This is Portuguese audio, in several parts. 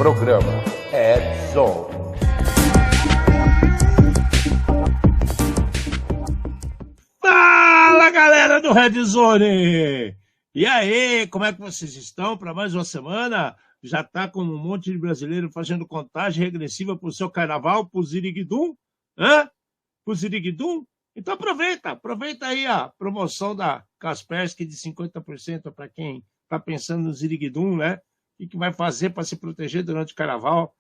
Programa Red Zone. Fala, galera do Red Zone! E aí, como é que vocês estão para mais uma semana? Já tá com um monte de brasileiro fazendo contagem regressiva pro seu carnaval, pro Ziriguidum? Hã? Pro Ziriguidum? Então aproveita aí a promoção da Kaspersky de 50% para quem tá pensando no Ziriguidum, né? O que vai fazer para se proteger durante o carnaval?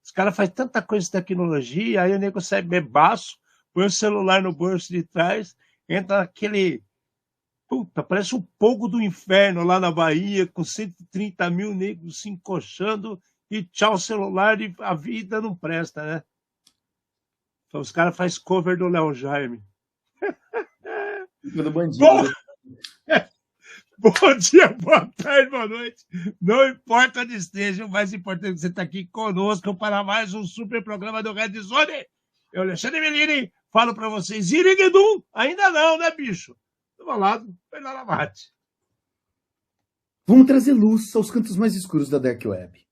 Os caras fazem tanta coisa de tecnologia, aí o nego sai bebaço, põe o celular no bolso de trás, entra naquele... Puta, parece um fogo do inferno lá na Bahia, com 130 mil negros se encoxando e tchau celular e a vida não presta, né? Então os caras fazem cover do Léo Jaime. Do bandido. Bom dia, boa tarde, boa noite. Não importa onde esteja, o mais importante é que você está aqui conosco para mais um super programa do Red Zone. Eu, Alexandre Melini, falo para vocês, Iriguidum, ainda não, né, bicho? Do meu lado, Fernanda Mate. Vamos trazer luz aos cantos mais escuros da Dark Web.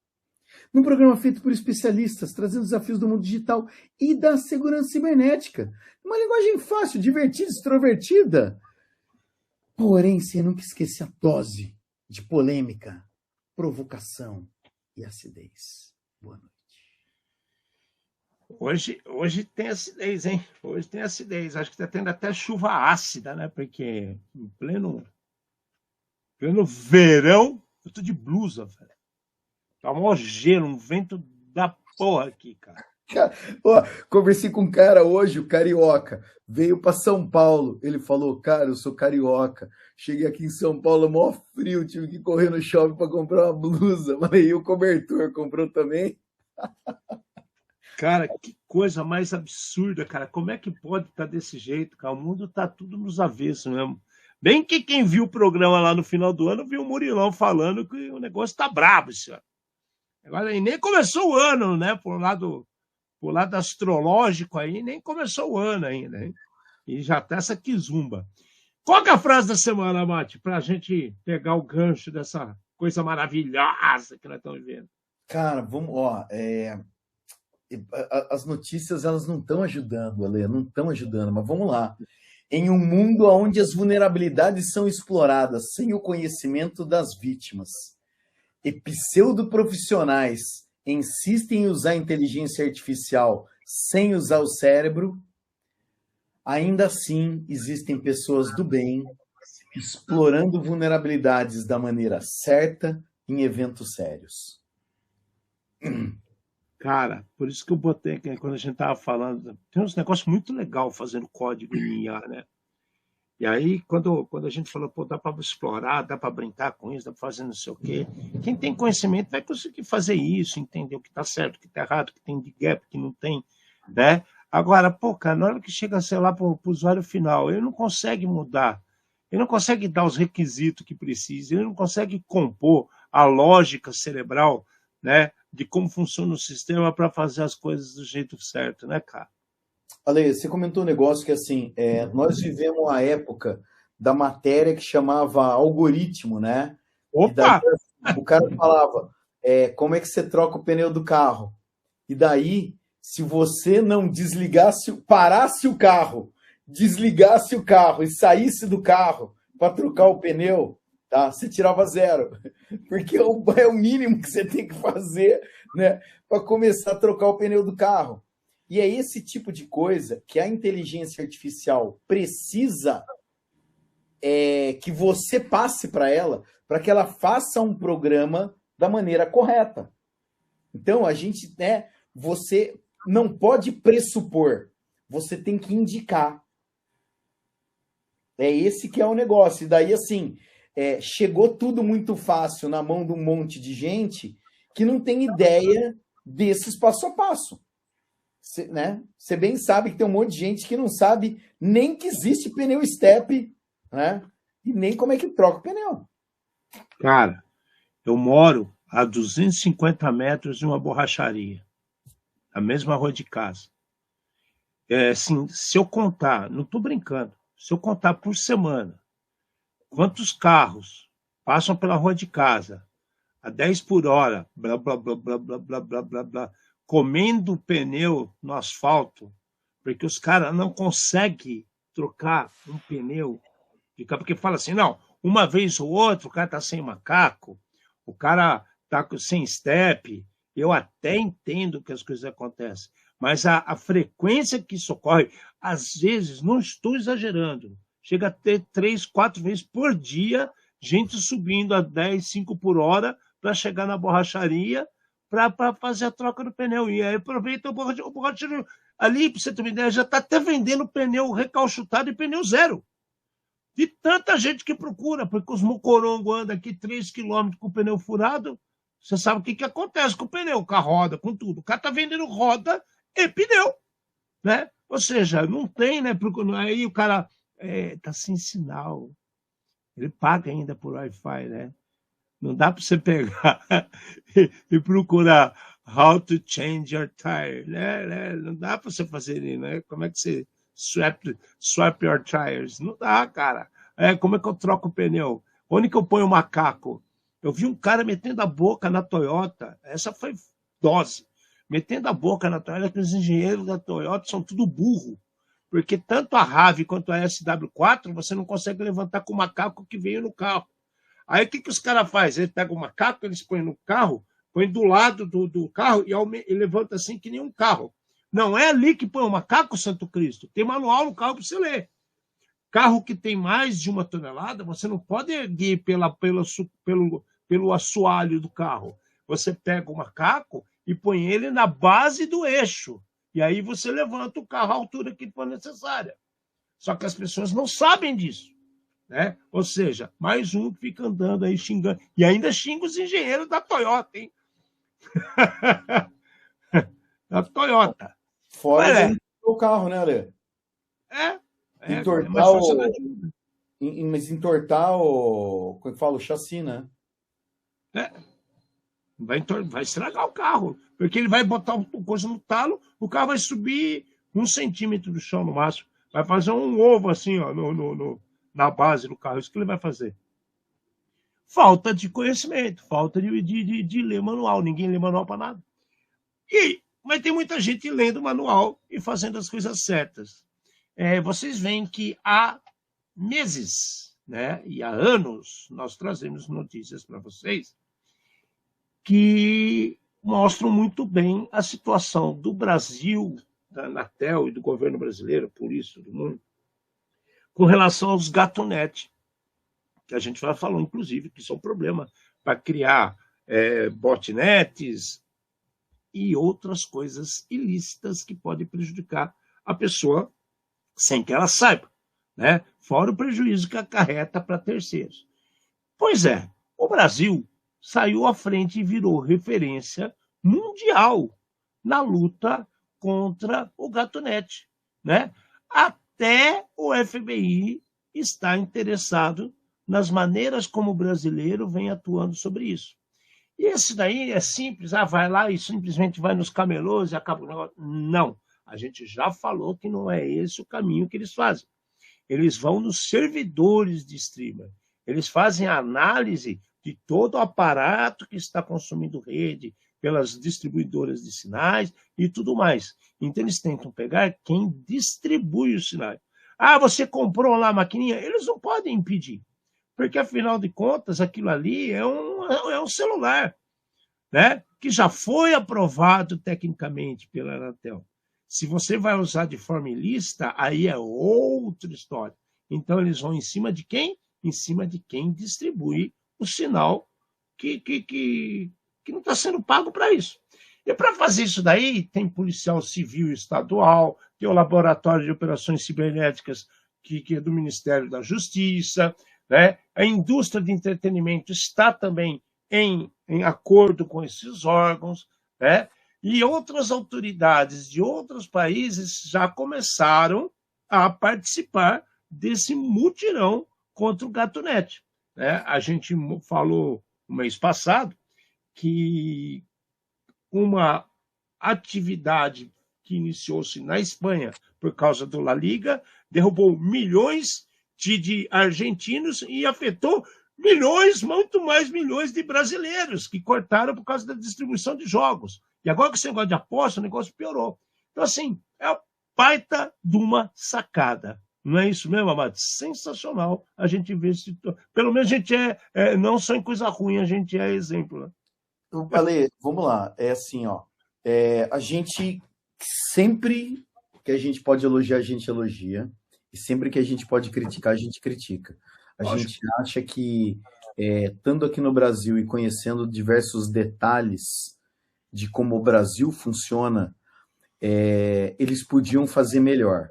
Num programa feito por especialistas, trazendo desafios do mundo digital e da segurança cibernética. Uma linguagem fácil, divertida, extrovertida. Porém, sem nunca esquecer a dose de polêmica, provocação e acidez. Boa noite. Hoje tem acidez, hein? Hoje tem acidez. Acho que está tendo até chuva ácida, né? Porque em pleno verão, eu tô de blusa, velho. Tá mó gelo, um vento da porra aqui, cara. Conversei com um cara hoje, o carioca, veio para São Paulo. Ele falou, cara, eu sou carioca. Cheguei aqui em São Paulo, mó frio, tive que correr no shopping para comprar uma blusa. Falei, e o cobertor, comprou também? Cara, que coisa mais absurda, cara. Como é que pode estar desse jeito, cara? O mundo tá tudo nos avessos mesmo. Bem que quem viu o programa lá no final do ano viu o Murilão falando que o negócio tá brabo, senhor. Agora nem começou o ano, né? Por lado astrológico aí, nem começou o ano ainda, hein? E já tá essa quizumba. Qual que é a frase da semana, Mate? Pra gente pegar o gancho dessa coisa maravilhosa que nós estamos vivendo. Cara, vamos, as notícias, elas não estão ajudando, Ale, não estão ajudando, mas vamos lá. Em um mundo onde as vulnerabilidades são exploradas sem o conhecimento das vítimas, e pseudoprofissionais insistem em usar a inteligência artificial sem usar o cérebro, ainda assim existem pessoas do bem explorando vulnerabilidades da maneira certa em eventos sérios. Cara, por isso que eu botei aqui, quando a gente tava falando, tem uns negócios muito legal fazendo código em IA, né? E aí, quando a gente falou, pô, dá para explorar, dá para brincar com isso, dá para fazer não sei o quê. Quem tem conhecimento vai conseguir fazer isso, entender o que está certo, o que está errado, o que tem de gap, o que não tem, né? Agora, pô, cara, na hora que chega, sei lá, para o usuário final, ele não consegue mudar, ele não consegue dar os requisitos que precisa, ele não consegue compor a lógica cerebral, né, de como funciona o sistema para fazer as coisas do jeito certo, né, cara? Ale, você comentou um negócio que, assim, nós vivemos a época da matéria que chamava algoritmo, né? Opa! E daí, o cara falava, como é que você troca o pneu do carro? E daí, se você não parasse o carro, desligasse o carro e saísse do carro para trocar o pneu, tá? Você tirava 0. Porque é o mínimo que você tem que fazer, né, para começar a trocar o pneu do carro. E é esse tipo de coisa que a inteligência artificial precisa que você passe para ela, para que ela faça um programa da maneira correta. Então, a gente, você não pode pressupor, você tem que indicar. É esse que é o negócio. E daí, assim, chegou tudo muito fácil na mão de um monte de gente que não tem ideia desses passo a passo. Você bem sabe que tem um monte de gente que não sabe nem que existe pneu step, né? E nem como é que troca o pneu. Cara, eu moro a 250 metros de uma borracharia, a mesma rua de casa. Assim, se eu contar, não estou brincando, se eu contar por semana quantos carros passam pela rua de casa a 10 por hora, blá, blá, blá, blá, blá, blá, blá, blá, blá, comendo pneu no asfalto, porque os caras não conseguem trocar um pneu, porque fala assim, não, uma vez ou outra, o cara tá sem macaco, o cara tá sem step, eu até entendo que as coisas acontecem, mas a frequência que isso ocorre, às vezes, não estou exagerando, chega a ter 3, 4 vezes por dia, gente subindo a 10, 5 por hora para chegar na borracharia para fazer a troca do pneu. E aí aproveita o borracheiro ali, para você ter uma ideia, já está até vendendo pneu recalchutado e pneu zero. De tanta gente que procura, porque os mocorongos andam aqui 3 quilômetros com o pneu furado, você sabe o que acontece com o pneu, com a roda, com tudo. O cara está vendendo roda e pneu, né? Ou seja, não tem, né? Aí o cara tá sem sinal. Ele paga ainda por Wi-Fi, né? Não dá para você pegar e procurar how to change your tire, né? Não dá para você fazer isso, né? Como é que você swap your tires? Não dá, cara. Como é que eu troco o pneu? Onde que eu ponho o macaco? Eu vi um cara metendo a boca na Toyota, essa foi dose, metendo a boca na Toyota, que os engenheiros da Toyota são tudo burro, porque tanto a RAV quanto a SW4 você não consegue levantar com o macaco que veio no carro. Aí o que os caras fazem? Eles pegam o macaco, eles põem no carro, põem do lado do carro e levanta assim que nem um carro. Não é ali que põe o macaco, Santo Cristo. Tem manual no carro para você ler. Carro que tem mais de 1 tonelada, você não pode erguer pelo assoalho do carro. Você pega o macaco e põe ele na base do eixo. E aí você levanta o carro à altura que for necessária. Só que as pessoas não sabem disso, né? Ou seja, mais um que fica andando aí xingando. E ainda xinga os engenheiros da Toyota, hein? Da Toyota. Fora o carro, né, Ale? Entortar mas entortar o... Como é que fala? O chassi, né? Vai estragar o carro, porque ele vai botar uma coisa no talo, o carro vai subir 1 centímetro do chão no máximo, vai fazer um ovo assim, ó, na base do carro, isso que ele vai fazer. Falta de conhecimento, falta de ler manual, ninguém lê manual para nada. Mas tem muita gente lendo manual e fazendo as coisas certas. Vocês veem que há meses, né, e há anos, nós trazemos notícias para vocês que mostram muito bem a situação do Brasil, da Anatel e do governo brasileiro, por isso, do mundo, com relação aos gatonete, que a gente já falou, inclusive, que isso é um problema para criar botnets e outras coisas ilícitas que podem prejudicar a pessoa sem que ela saiba, né? Fora o prejuízo que acarreta para terceiros. Pois é, o Brasil saiu à frente e virou referência mundial na luta contra o gatonete, né? Até o FBI está interessado nas maneiras como o brasileiro vem atuando sobre isso. E esse daí é simples, vai lá e simplesmente vai nos camelôs e acaba o negócio. Não, a gente já falou que não é esse o caminho que eles fazem. Eles vão nos servidores de streamer, eles fazem a análise de todo o aparato que está consumindo rede pelas distribuidoras de sinais e tudo mais. Então eles tentam pegar quem distribui os sinais. Você comprou lá a maquininha? Eles não podem impedir, porque afinal de contas aquilo ali é um celular, né? Que já foi aprovado tecnicamente pela Anatel. Se você vai usar de forma ilícita, aí é outra história. Então eles vão em cima de quem? Em cima de quem distribui o sinal que não está sendo pago para isso. E para fazer isso daí, tem policial civil estadual, tem o Laboratório de Operações Cibernéticas, que é do Ministério da Justiça, né? A indústria de entretenimento está também em acordo com esses órgãos, né? E outras autoridades de outros países já começaram a participar desse mutirão contra o gatonete, né? A gente falou no mês passado que uma atividade que iniciou-se na Espanha por causa do La Liga derrubou milhões de argentinos e afetou milhões, muito mais milhões de brasileiros que cortaram por causa da distribuição de jogos. E agora que esse negócio de aposta, o negócio piorou. Então, assim, é a baita de uma sacada. Não é isso mesmo, Amado? Sensacional a gente ver se... Pelo menos a gente não só em coisa ruim, a gente é exemplo, né? Ale, vamos lá. É assim, ó. A gente sempre que a gente pode elogiar, a gente elogia. E sempre que a gente pode criticar, a gente critica. A gente acha que, estando aqui no Brasil e conhecendo diversos detalhes de como o Brasil funciona, eles podiam fazer melhor.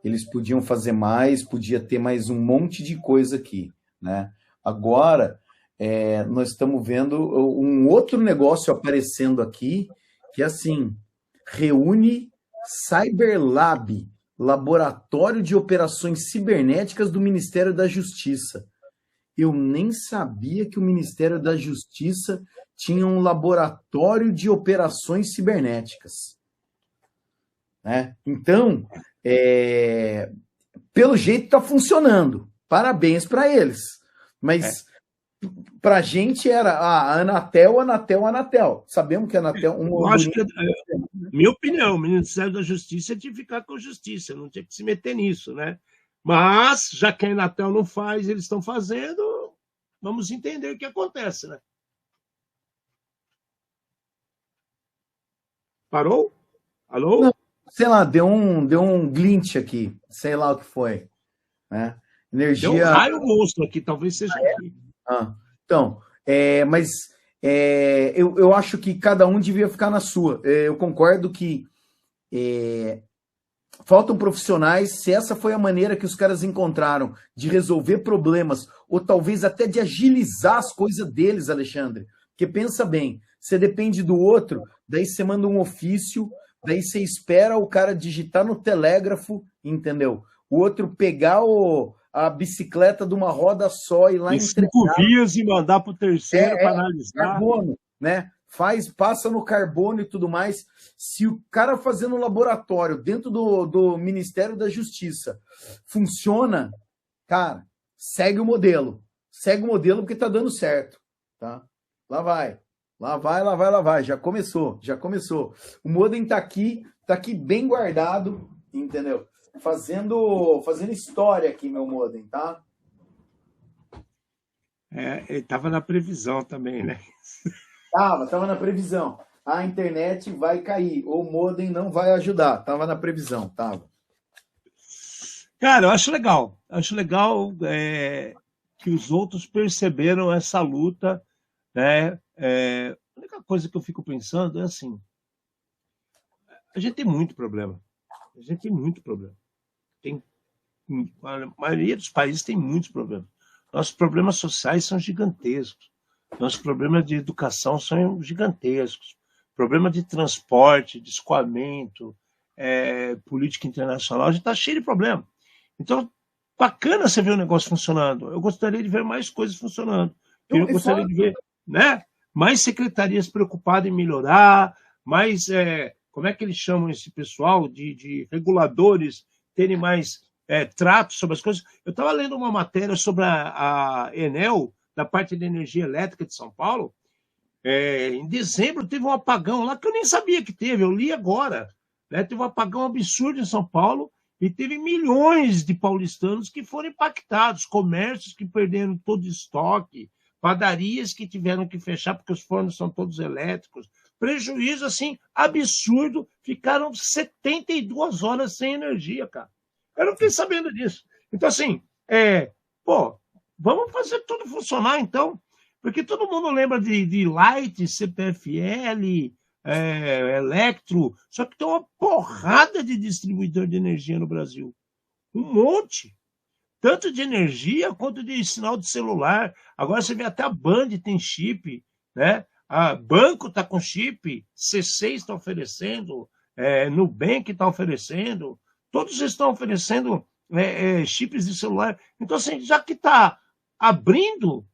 Eles podiam fazer mais, podia ter mais um monte de coisa aqui, né? Agora, nós estamos vendo um outro negócio aparecendo aqui, que é assim, reúne Cyberlab, Laboratório de Operações Cibernéticas do Ministério da Justiça. Eu nem sabia que o Ministério da Justiça tinha um laboratório de operações cibernéticas. Né? Então, pelo jeito está funcionando. Parabéns para eles. Mas para a gente era Anatel. Sabemos que a Anatel... Eu acho que, minha opinião, o Ministério da Justiça tinha que ficar com a Justiça, não tinha que se meter nisso, né? Mas, já que a Anatel não faz, eles estão fazendo, vamos entender o que acontece, né? Parou? Alô? Não, sei lá, deu um glitch aqui, sei lá o que foi, né? Energia... Deu um raio monstro aqui, talvez seja aqui. Então, mas eu acho que cada um devia ficar na sua. Eu concordo que faltam profissionais. Se essa foi a maneira que os caras encontraram de resolver problemas, ou talvez até de agilizar as coisas deles, Alexandre. Porque pensa bem, você depende do outro, daí você manda um ofício, daí você espera o cara digitar no telégrafo, entendeu? O outro pegar a bicicleta de uma roda só e lá em 5 vias e mandar para o terceiro para analisar. Carbono, né? Passa no carbono e tudo mais. Se o cara fazendo no laboratório dentro do Ministério da Justiça funciona, cara, segue o modelo. Segue o modelo porque tá dando certo, tá? Lá vai. Já começou. O modem tá aqui bem guardado, entendeu? Fazendo história aqui, meu modem, tá? Ele tava na previsão também, né? Tava na previsão. A internet vai cair, ou o modem não vai ajudar. Tava na previsão, tava. Cara, eu acho legal. Que os outros perceberam essa luta, né? A única coisa que eu fico pensando é assim, a gente tem muito problema. A maioria dos países tem muitos problemas. Nossos problemas sociais são gigantescos. Nossos problemas de educação são gigantescos. Problema de transporte, de escoamento, política internacional, a gente está cheio de problema. Então, bacana você ver o negócio funcionando. Eu gostaria de ver mais coisas funcionando. Eu gostaria de ver, né, mais secretarias preocupadas em melhorar, mais, como é que eles chamam esse pessoal, de reguladores terem mais trato sobre as coisas. Eu estava lendo uma matéria sobre a Enel, da parte de energia elétrica de São Paulo. Em dezembro teve um apagão lá que eu nem sabia que teve, eu li agora. Né? Teve um apagão absurdo em São Paulo e teve milhões de paulistanos que foram impactados, comércios que perderam todo o estoque, padarias que tiveram que fechar porque os fornos são todos elétricos. Prejuízo, assim, absurdo. Ficaram 72 horas sem energia, cara. Eu não fiquei sabendo disso. Então, assim, vamos fazer tudo funcionar, então. Porque todo mundo lembra de Light, CPFL, Electro, só que tem uma porrada de distribuidor de energia no Brasil. Um monte. Tanto de energia quanto de sinal de celular. Agora você vê até a Band tem chip, né? A Banco está com chip, C6 está oferecendo, Nubank está oferecendo, todos estão oferecendo chips de celular. Então, assim, já que está abrindo,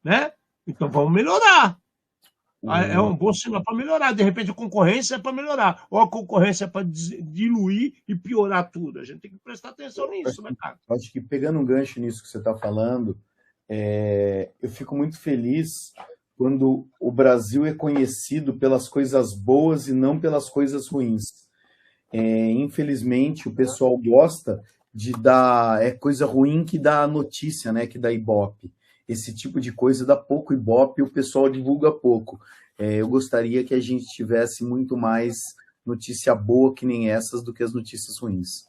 né? Então vamos melhorar. É um bom sinal para melhorar. De repente a concorrência é para melhorar, ou a concorrência é para diluir e piorar tudo. A gente tem que prestar atenção nisso, né, cara? Acho que pegando um gancho nisso que você está falando, Eu fico muito feliz quando o Brasil é conhecido pelas coisas boas e não pelas coisas ruins. Infelizmente, o pessoal gosta de dar coisa ruim que dá notícia, né? Que dá Ibope. Esse tipo de coisa dá pouco Ibope e o pessoal divulga pouco. Eu gostaria que a gente tivesse muito mais notícia boa que nem essas do que as notícias ruins.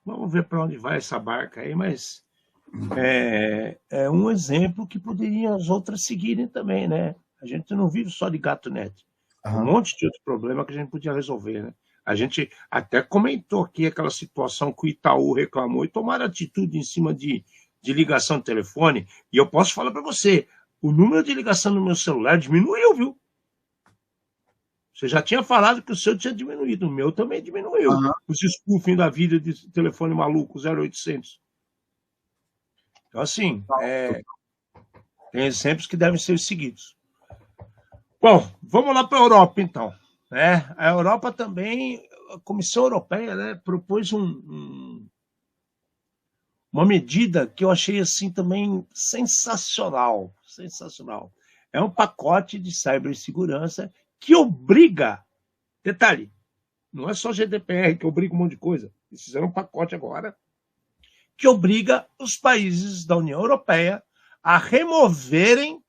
Vamos ver para onde vai essa barca aí, mas é um exemplo que poderiam as outras seguirem também, né? A gente não vive só de gato net. Um monte de outro problema que a gente podia resolver, né? A gente até comentou aqui aquela situação que o Itaú reclamou e tomaram atitude em cima de ligação de telefone. E eu posso falar para você, o número de ligação no meu celular diminuiu, viu? Você já tinha falado que o seu tinha diminuído, o meu também diminuiu. Os spoofing da vida de telefone maluco, 0800. Então, assim, tem exemplos que devem ser seguidos. Bom, vamos lá para a Europa, então. A Europa também, a Comissão Europeia, né, propôs uma medida que eu achei assim também sensacional. Sensacional. É um pacote de cibersegurança que obriga, detalhe, não é só GDPR que obriga um monte de coisa, eles fizeram um pacote agora que obriga os países da União Europeia a removerem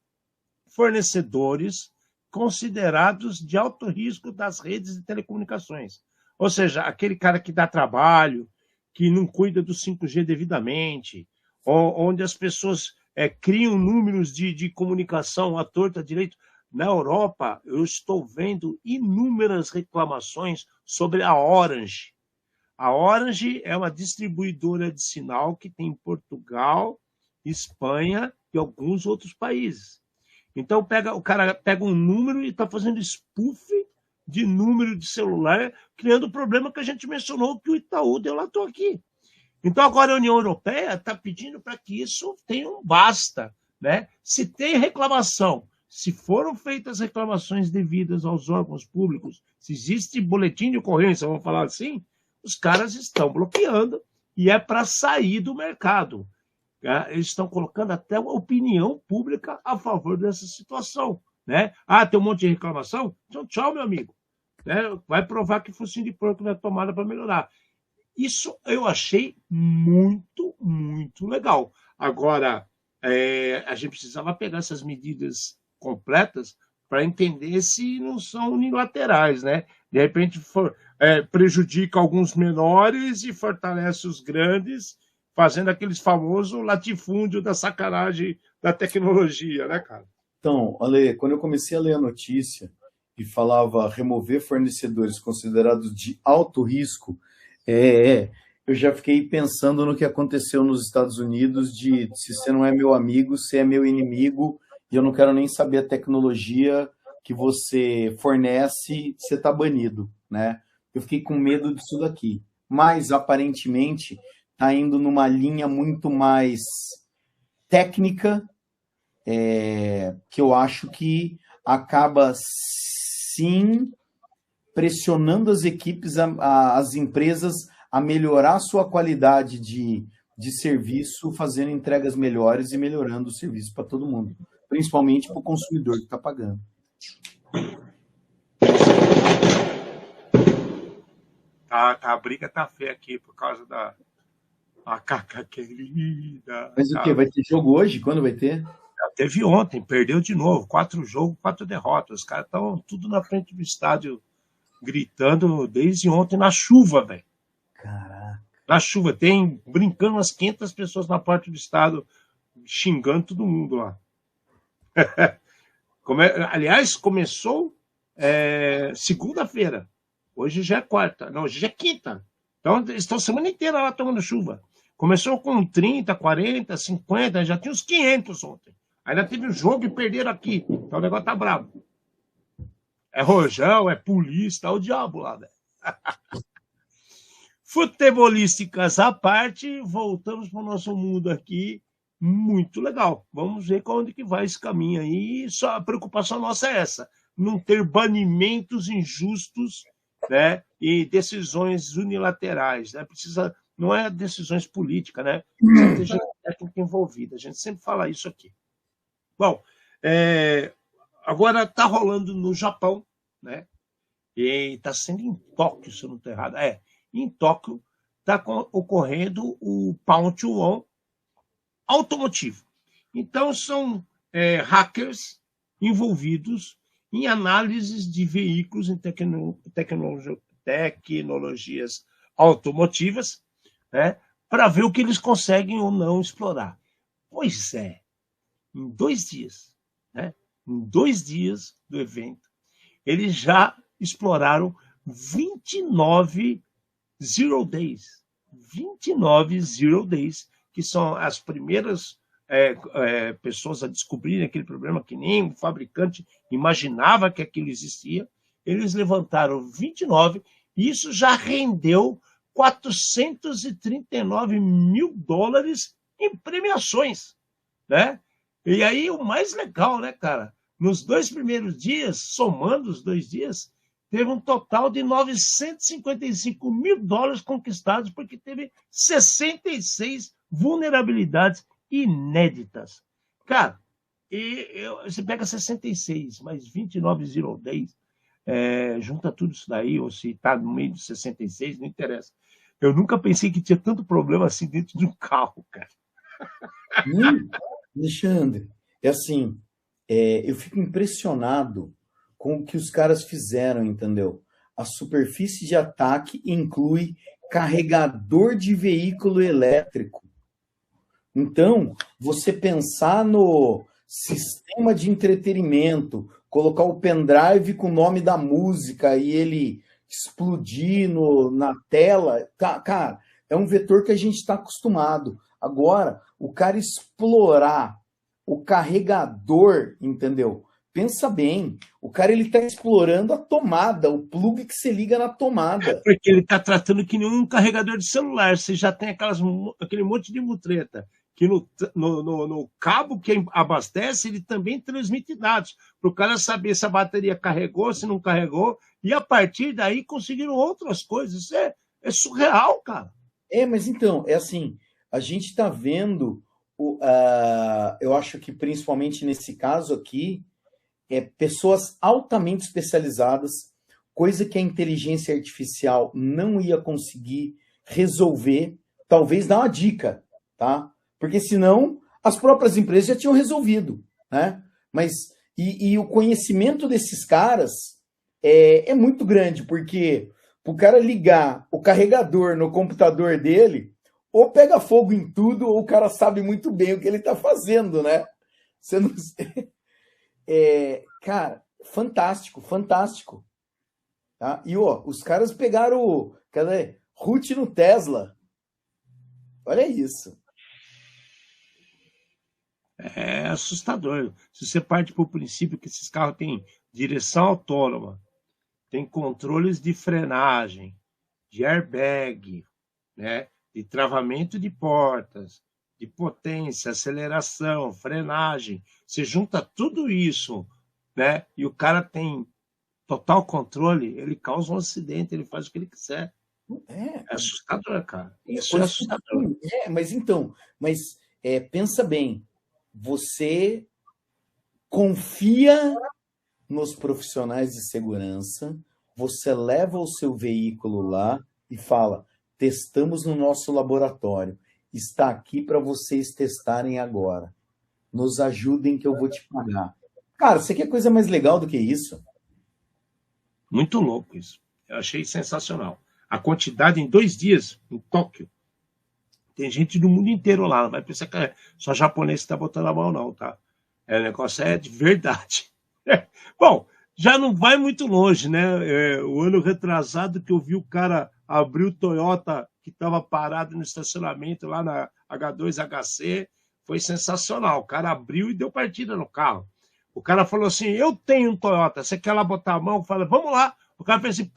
fornecedores considerados de alto risco das redes de telecomunicações. Ou seja, aquele cara que dá trabalho, que não cuida do 5G devidamente, onde as pessoas criam números de comunicação à torta à direita. Na Europa, eu estou vendo inúmeras reclamações sobre a Orange. A Orange é uma distribuidora de sinal que tem em Portugal, Espanha e alguns outros países. Então, o cara pega um número e está fazendo spoof de número de celular, criando o problema que a gente mencionou, que o Itaú delatou aqui. Então, agora a União Europeia está pedindo para que isso tenha um basta, né? Se tem reclamação, se foram feitas reclamações devidas aos órgãos públicos, se existe boletim de ocorrência, vamos falar assim, os caras estão bloqueando e é para sair do mercado. Eles estão colocando até uma opinião pública a favor dessa situação, né? Tem um monte de reclamação? Então, tchau, meu amigo. Vai provar que focinho de porco não é tomada para melhorar. Isso eu achei muito, muito legal. Agora, a gente precisava pegar essas medidas completas para entender se não são unilaterais, né? De repente, prejudica alguns menores e fortalece os grandes, fazendo aqueles famosos latifúndio da sacanagem da tecnologia, né, cara? Então, Ale, quando eu comecei a ler a notícia e falava remover fornecedores considerados de alto risco, eu já fiquei pensando no que aconteceu nos Estados Unidos de se você não é meu amigo, você é meu inimigo, e eu não quero nem saber a tecnologia que você fornece, você está banido, né? Eu fiquei com medo disso daqui. Mas, aparentemente, está indo numa linha muito mais técnica, que eu acho que acaba, sim, pressionando as equipes, as empresas a melhorar a sua qualidade de serviço, fazendo entregas melhores e melhorando o serviço para todo mundo, principalmente para o consumidor que está pagando. A briga tá feia aqui por causa da Caca querida. Mas o quê? Vai ter jogo hoje? Quando vai ter? Teve ontem, perdeu de novo. 4 jogos, 4 derrotas. Os caras estão tudo na frente do estádio gritando desde ontem na chuva, velho. Caraca. Na chuva. Tem brincando umas 500 pessoas na porta do estádio xingando todo mundo lá. Aliás, começou segunda-feira. Hoje já é quarta. Não, hoje já é quinta. Então, eles estão a semana inteira lá tomando chuva. Começou com 30, 40, 50, já tinha uns 500 ontem. Ainda teve um jogo e perderam aqui. Então o negócio tá bravo. É rojão, é polícia, tá o diabo lá, velho. Futebolísticas à parte, voltamos para o nosso mundo aqui. Muito legal. Vamos ver para onde que vai esse caminho aí. Só a preocupação nossa é essa. Não ter banimentos injustos, né, e decisões unilaterais, né? Precisa não é decisões políticas, né? Precisa ter gente técnica envolvida. A gente sempre fala isso aqui. Bom, agora está rolando no Japão, né? E está sendo em Tóquio, se eu não estou errado. Em Tóquio está ocorrendo o Pyeongchang automotivo. Então, são hackers envolvidos em análises de veículos em tecnologias automotivas, né, para ver o que eles conseguem ou não explorar. Pois é, em 2 dias, né, em 2 dias do evento, eles já exploraram 29 Zero Days. 29 Zero Days, que são as primeiras pessoas a descobrirem aquele problema que nem o fabricante imaginava que aquilo existia. Eles levantaram 29 e isso já rendeu $439 mil em premiações, né? E aí o mais legal, né, cara? Nos 2 primeiros dias, somando os 2 dias, teve um total de $955 mil conquistados, porque teve 66 vulnerabilidades inéditas. Cara, você pega 66, mais 29 Zero Days, junta tudo isso daí, ou se está no meio de 66, não interessa. Eu nunca pensei que tinha tanto problema assim dentro de um carro, cara. Alexandre, assim, eu fico impressionado com o que os caras fizeram, entendeu? A superfície de ataque inclui carregador de veículo elétrico. Então, você pensar no sistema de entretenimento, colocar o pendrive com o nome da música e ele explodir na tela, cara, é um vetor que a gente está acostumado. Agora, o cara explorar o carregador, entendeu? Pensa bem, o cara ele está explorando a tomada, o plug que você liga na tomada. Porque ele está tratando que nem um carregador de celular, você já tem aquele monte de mutreta, que no cabo que abastece, ele também transmite dados, para o cara saber se a bateria carregou, se não carregou, e a partir daí conseguiram outras coisas. Isso é surreal, cara. Mas então, assim, a gente está vendo, eu acho que principalmente nesse caso aqui, pessoas altamente especializadas, coisa que a inteligência artificial não ia conseguir resolver, talvez dar uma dica, tá? Porque senão as próprias empresas já tinham resolvido, né? Mas, e o conhecimento desses caras é muito grande, porque o cara ligar o carregador no computador dele, ou pega fogo em tudo, ou o cara sabe muito bem o que ele está fazendo, né? Você não... cara, fantástico, fantástico. Tá? E os caras pegaram root no Tesla. Olha isso. É assustador. Se você parte para o princípio que esses carros têm direção autônoma, tem controles de frenagem, de airbag, né, de travamento de portas, de potência, aceleração, frenagem, você junta tudo isso, né, e o cara tem total controle, ele causa um acidente, ele faz o que ele quiser. É assustador, cara. Isso é assustador. Mas pensa bem, você confia nos profissionais de segurança, você leva o seu veículo lá e fala, testamos no nosso laboratório, está aqui para vocês testarem agora. Nos ajudem que eu vou te pagar. Cara, você quer coisa mais legal do que isso? Muito louco isso. Eu achei sensacional. A quantidade em 2 dias, em Tóquio, tem gente do mundo inteiro lá. Não vai pensar que é só japonês que está botando a mão, não, tá? O negócio é de verdade. Bom, já não vai muito longe, né? O ano retrasado que eu vi o cara abrir o Toyota que estava parado no estacionamento lá na H2HC, foi sensacional. O cara abriu e deu partida no carro. O cara falou assim, eu tenho um Toyota, você quer lá botar a mão? Fala, vamos lá. O cara fez assim,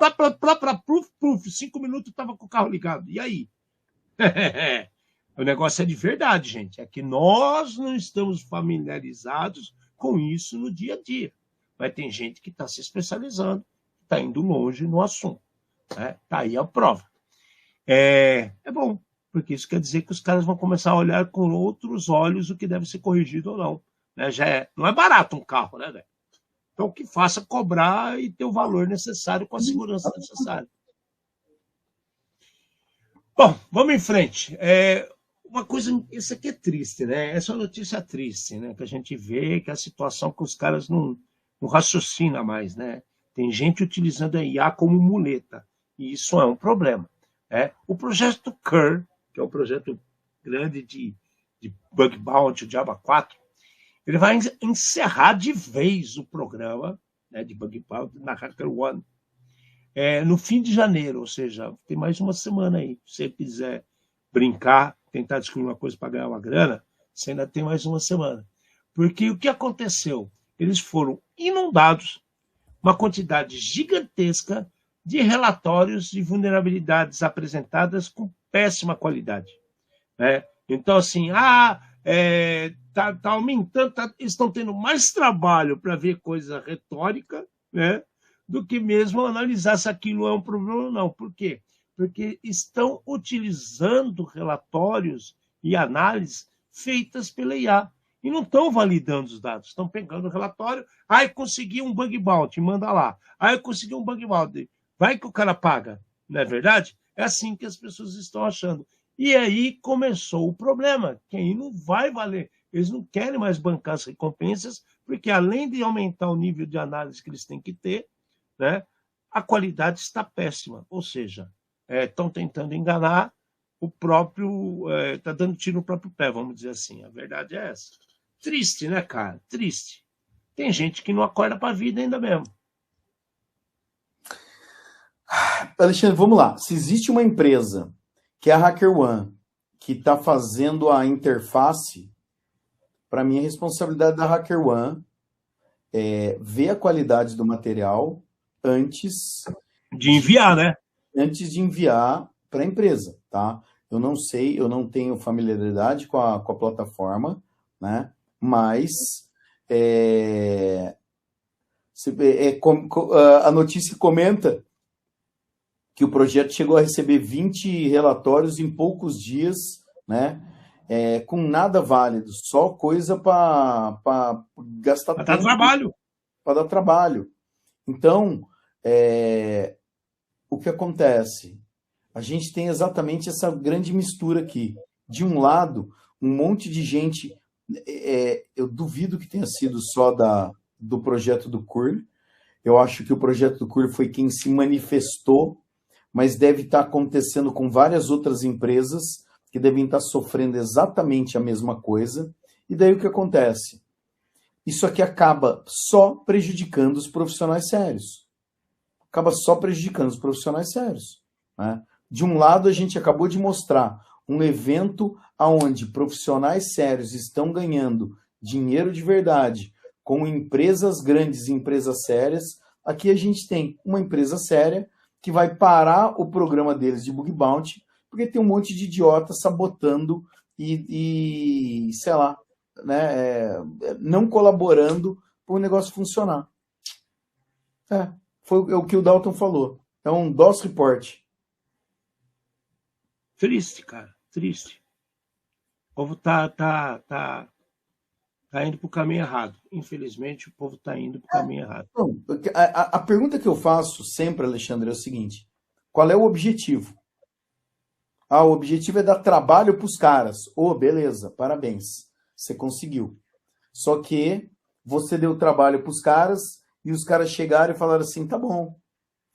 pluf, 5 minutos estava com o carro ligado. E aí? O negócio é de verdade, gente. É que nós não estamos familiarizados com isso no dia a dia. Mas tem gente que está se especializando, está indo longe no assunto. Né? Tá aí a prova. É bom. porque isso quer dizer que os caras vão começar a olhar com outros olhos o que deve ser corrigido ou não. Né? Não é barato um carro, né, velho? Então, que faça cobrar e ter o valor necessário com a segurança necessária. Bom, vamos em frente. Uma coisa, isso aqui é triste, né? Essa é uma notícia triste, né? Que a gente vê que é a situação que os caras não raciocinam mais, né? Tem gente utilizando a IA como muleta, e isso é um problema. O projeto Curl, que é um projeto grande de Bug Bounty, o Java 4, ele vai encerrar de vez o programa, né, de Bug Bounty na HackerOne no fim de janeiro, ou seja, tem mais uma semana aí. Se você quiser brincar, tentar descobrir uma coisa para ganhar uma grana, você ainda tem mais uma semana. Porque o que aconteceu? Eles foram inundados uma quantidade gigantesca de relatórios de vulnerabilidades apresentadas com péssima qualidade. Né? Então, assim, tá aumentando, eles estão tendo mais trabalho para ver coisa retórica, né, do que mesmo analisar se aquilo é um problema ou não. Por quê? Porque estão utilizando relatórios e análises feitas pela IA e não estão validando os dados. Estão pegando o relatório, consegui um bug bounty, manda lá. Consegui um bug bounty, vai que o cara paga, não é verdade? É assim que as pessoas estão achando. E aí começou o problema, que aí não vai valer. Eles não querem mais bancar as recompensas, porque além de aumentar o nível de análise que eles têm que ter, né, a qualidade está péssima. Ou seja, estão tentando enganar o próprio... Está dando tiro no próprio pé, vamos dizer assim. A verdade é essa. Triste, né, cara? Triste. Tem gente que não acorda para a vida ainda mesmo. Alexandre, vamos lá. Se existe uma empresa que é a HackerOne, que está fazendo a interface, para mim a responsabilidade da HackerOne é ver a qualidade do material antes de enviar, né? Antes de enviar para a empresa, tá? Eu não sei, eu não tenho familiaridade com a plataforma, né? Mas a notícia comenta que o projeto chegou a receber 20 relatórios em poucos dias, né? Com nada válido, só coisa para gastar tempo. Para dar trabalho. Para dar trabalho. Então, o que acontece? A gente tem exatamente essa grande mistura aqui. De um lado, um monte de gente, eu duvido que tenha sido só do projeto do Curl. Eu acho que o projeto do Curl foi quem se manifestou, mas deve estar acontecendo com várias outras empresas que devem estar sofrendo exatamente a mesma coisa. E daí o que acontece? Isso aqui acaba só prejudicando os profissionais sérios. Acaba só prejudicando os profissionais sérios. Né? De um lado, a gente acabou de mostrar um evento onde profissionais sérios estão ganhando dinheiro de verdade com empresas grandes e empresas sérias. Aqui a gente tem uma empresa séria que vai parar o programa deles de bug bounty porque tem um monte de idiota sabotando e sei lá, né, não colaborando para o negócio funcionar. Foi o que o Dalton falou. É um DOS report. Triste, cara. Triste. O povo tá indo para o caminho errado. Infelizmente, o povo está indo para o caminho errado. A pergunta que eu faço sempre, Alexandre, é o seguinte. Qual é o objetivo? O objetivo é dar trabalho para os caras. Beleza, parabéns. Você conseguiu. Só que você deu trabalho para os caras e os caras chegaram e falaram assim, tá bom,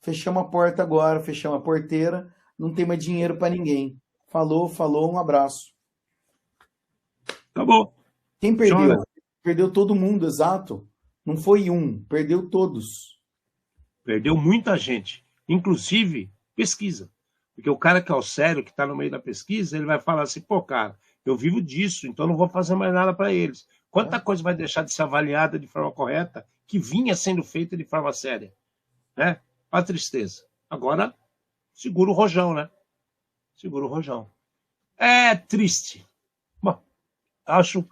fechamos a porta agora, fechamos a porteira, não tem mais dinheiro para ninguém. Falou, um abraço. Acabou. Quem perdeu? Perdeu todo mundo, exato. Não foi um, perdeu todos. Perdeu muita gente, inclusive pesquisa. Porque o cara que é o sério, que está no meio da pesquisa, ele vai falar assim, pô, cara, eu vivo disso, então não vou fazer mais nada para eles. Quanta coisa vai deixar de ser avaliada de forma correta que vinha sendo feita de forma séria? Né? A tristeza. Agora, segura o rojão, né? Segura o rojão. É triste. Bom, acho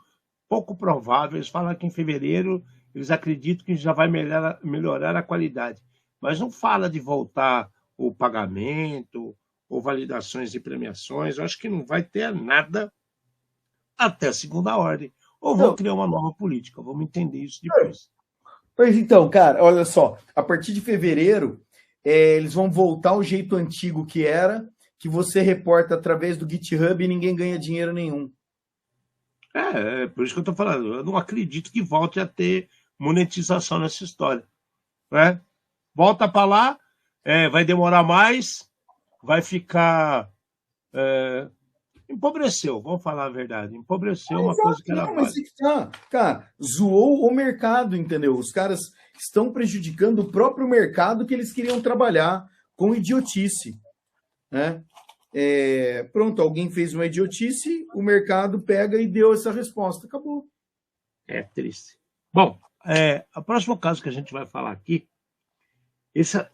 pouco provável. Eles falam que em fevereiro eles acreditam que já vai melhorar a qualidade. Mas não fala de voltar o pagamento ou validações e premiações. Eu acho que não vai ter nada até a segunda ordem. Ou vão criar uma nova política. Vamos entender isso depois. Pois então, cara, olha só. A partir de fevereiro, eles vão voltar ao jeito antigo que era, que você reporta através do GitHub e ninguém ganha dinheiro nenhum. É por isso que eu estou falando. Eu não acredito que volte a ter monetização nessa história. Né? Volta para lá, vai demorar mais, vai ficar... empobreceu, vamos falar a verdade. Empobreceu uma coisa que era válida. Cara, zoou o mercado, entendeu? Os caras estão prejudicando o próprio mercado que eles queriam trabalhar com idiotice. Né? Pronto, alguém fez uma idiotice, o mercado pega e deu essa resposta. Acabou. É triste. Bom, o próximo caso que a gente vai falar aqui, essa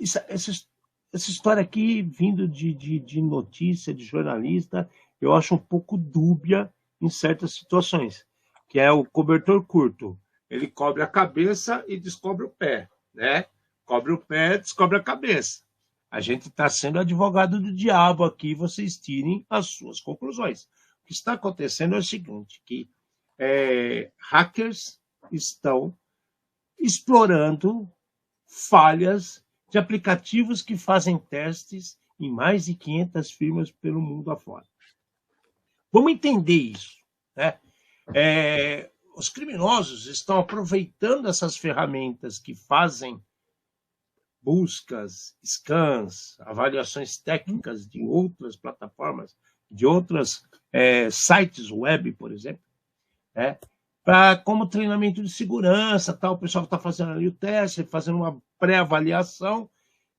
história aqui, vindo de notícia, de jornalista, eu acho um pouco dúbia em certas situações, que é o cobertor curto. Ele cobre a cabeça e descobre o pé, né? Cobre o pé, descobre a cabeça. A gente está sendo advogado do diabo aqui, vocês tirem as suas conclusões. O que está acontecendo é o seguinte, que hackers estão explorando falhas de aplicativos que fazem testes em mais de 500 firmas pelo mundo afora. Vamos entender isso. Né? Os criminosos estão aproveitando essas ferramentas que fazem buscas, scans, avaliações técnicas de outras plataformas, de outros sites web, por exemplo, como treinamento de segurança, tal. O pessoal está fazendo ali o teste, fazendo uma pré-avaliação.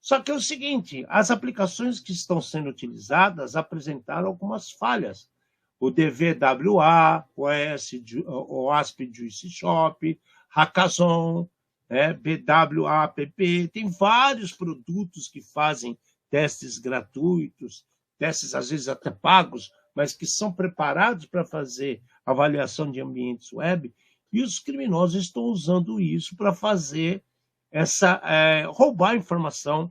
Só que é o seguinte, as aplicações que estão sendo utilizadas apresentaram algumas falhas. O DVWA, o ASP Juice Shop, Hackazon, BWAPP, tem vários produtos que fazem testes gratuitos, testes às vezes até pagos, mas que são preparados para fazer avaliação de ambientes web, e os criminosos estão usando isso para fazer roubar informação,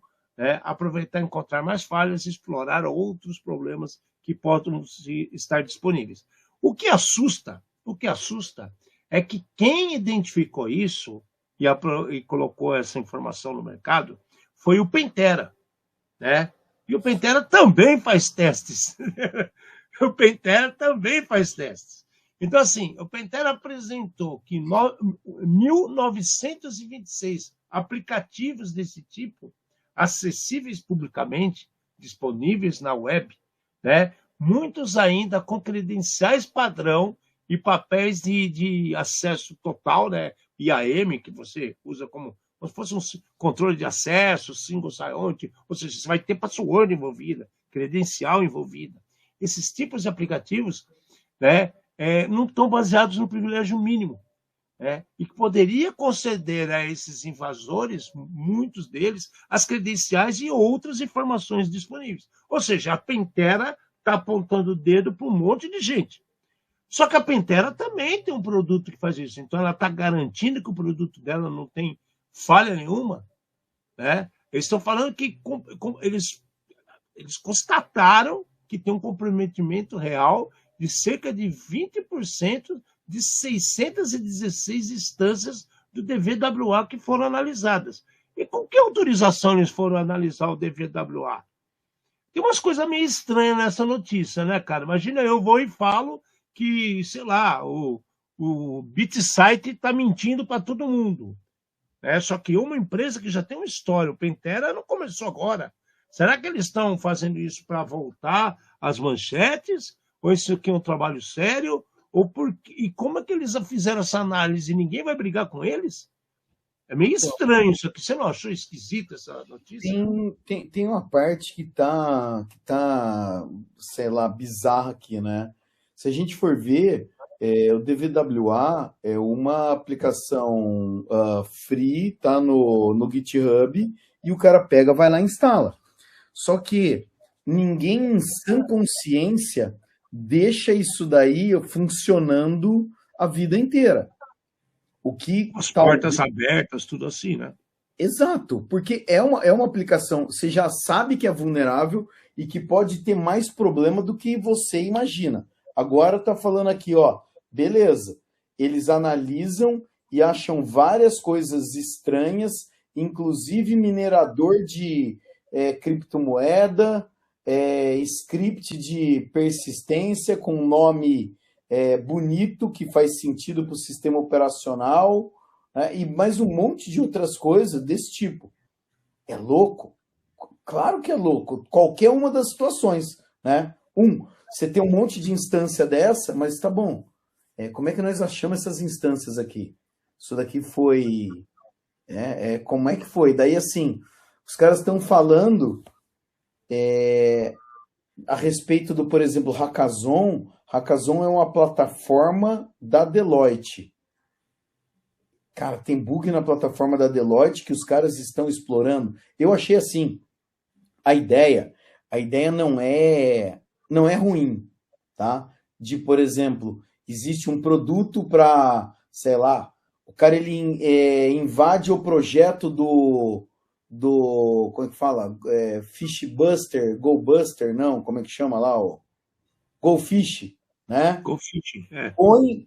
aproveitar, encontrar mais falhas, explorar outros problemas que possam estar disponíveis. O que assusta é que quem identificou isso e colocou essa informação no mercado foi o Pentera, né? E o Pentera também faz testes. O Pentera também faz testes. Então, assim, o Pentera apresentou que 1.926 aplicativos desse tipo, acessíveis publicamente, disponíveis na web, né? Muitos ainda com credenciais padrão e papéis de acesso total, né? IAM, que você usa como se fosse um controle de acesso, single sign-on, ou seja, você vai ter password envolvida, credencial envolvida. Esses tipos de aplicativos, né, não estão baseados no privilégio mínimo, e que poderia conceder a esses invasores, muitos deles, as credenciais e outras informações disponíveis. Ou seja, a Pentera está apontando o dedo para um monte de gente. Só que a Pentera também tem um produto que faz isso. Então, ela está garantindo que o produto dela não tem falha nenhuma. Né? Eles estão falando que eles constataram que tem um comprometimento real de cerca de 20% de 616 instâncias do DVWA que foram analisadas. E com que autorização eles foram analisar o DVWA? Tem umas coisas meio estranhas nessa notícia, né, cara? Imagina, eu vou e falo que, sei lá, o BitSite está mentindo para todo mundo. Só que uma empresa que já tem uma história, o Pentera não começou agora. Será que eles estão fazendo isso para voltar às manchetes? Ou isso aqui é um trabalho sério? E como é que eles fizeram essa análise? Ninguém vai brigar com eles? É meio estranho isso aqui. Você não achou esquisita essa notícia? Tem uma parte que tá, sei lá, bizarra aqui, né? Se a gente for ver, o DVWA é uma aplicação free, tá no GitHub, e o cara pega, vai lá e instala. Só que ninguém em sã consciência deixa isso daí funcionando a vida inteira. As portas abertas, tudo assim, né? Exato, porque é uma aplicação, você já sabe que é vulnerável e que pode ter mais problema do que você imagina. Agora tá falando aqui, ó, beleza, eles analisam e acham várias coisas estranhas, inclusive minerador de criptomoeda, script de persistência com nome bonito que faz sentido para o sistema operacional, né? E mais um monte de outras coisas desse tipo. É louco? Claro que é louco. Qualquer uma das situações, né? Você tem um monte de instância dessa, mas tá bom. Como é que nós achamos essas instâncias aqui? Isso daqui foi... como é que foi? Daí, assim, os caras estão falando a respeito do, por exemplo, Hackathon. Hackathon é uma plataforma da Deloitte. Cara, tem bug na plataforma da Deloitte que os caras estão explorando. Eu achei assim, a ideia não é ruim, tá? De, por exemplo, existe um produto para, sei lá, o cara ele invade o projeto do como é que fala? Fishbuster, GoBuster, não, como é que chama lá? GoFish, né? GoFish,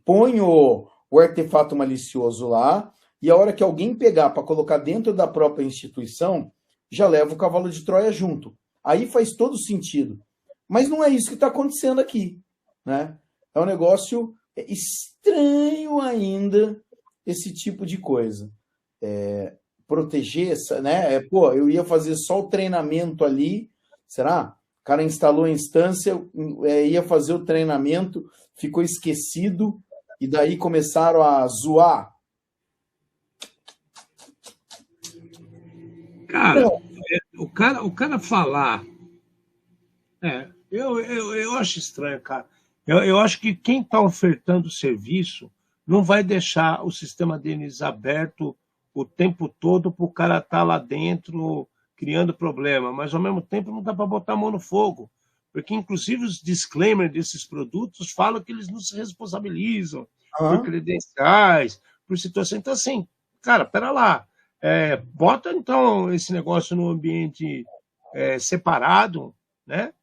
Põe o artefato malicioso lá, e a hora que alguém pegar para colocar dentro da própria instituição, já leva o cavalo de Troia junto. Aí faz todo sentido. Mas não é isso que está acontecendo aqui, né? É um negócio estranho ainda, esse tipo de coisa. Proteger, né? Eu ia fazer só o treinamento ali, será? O cara instalou a instância, ia fazer o treinamento, ficou esquecido, e daí começaram a zoar. Cara, o cara falar... eu acho estranho, cara. Eu acho que quem está ofertando o serviço não vai deixar o sistema deles aberto o tempo todo para o cara estar lá dentro criando problema, mas ao mesmo tempo não dá para botar a mão no fogo, porque inclusive os disclaimers desses produtos falam que eles não se responsabilizam por credenciais, por situação. Então, assim, cara, pera lá, bota então esse negócio num ambiente separado, né?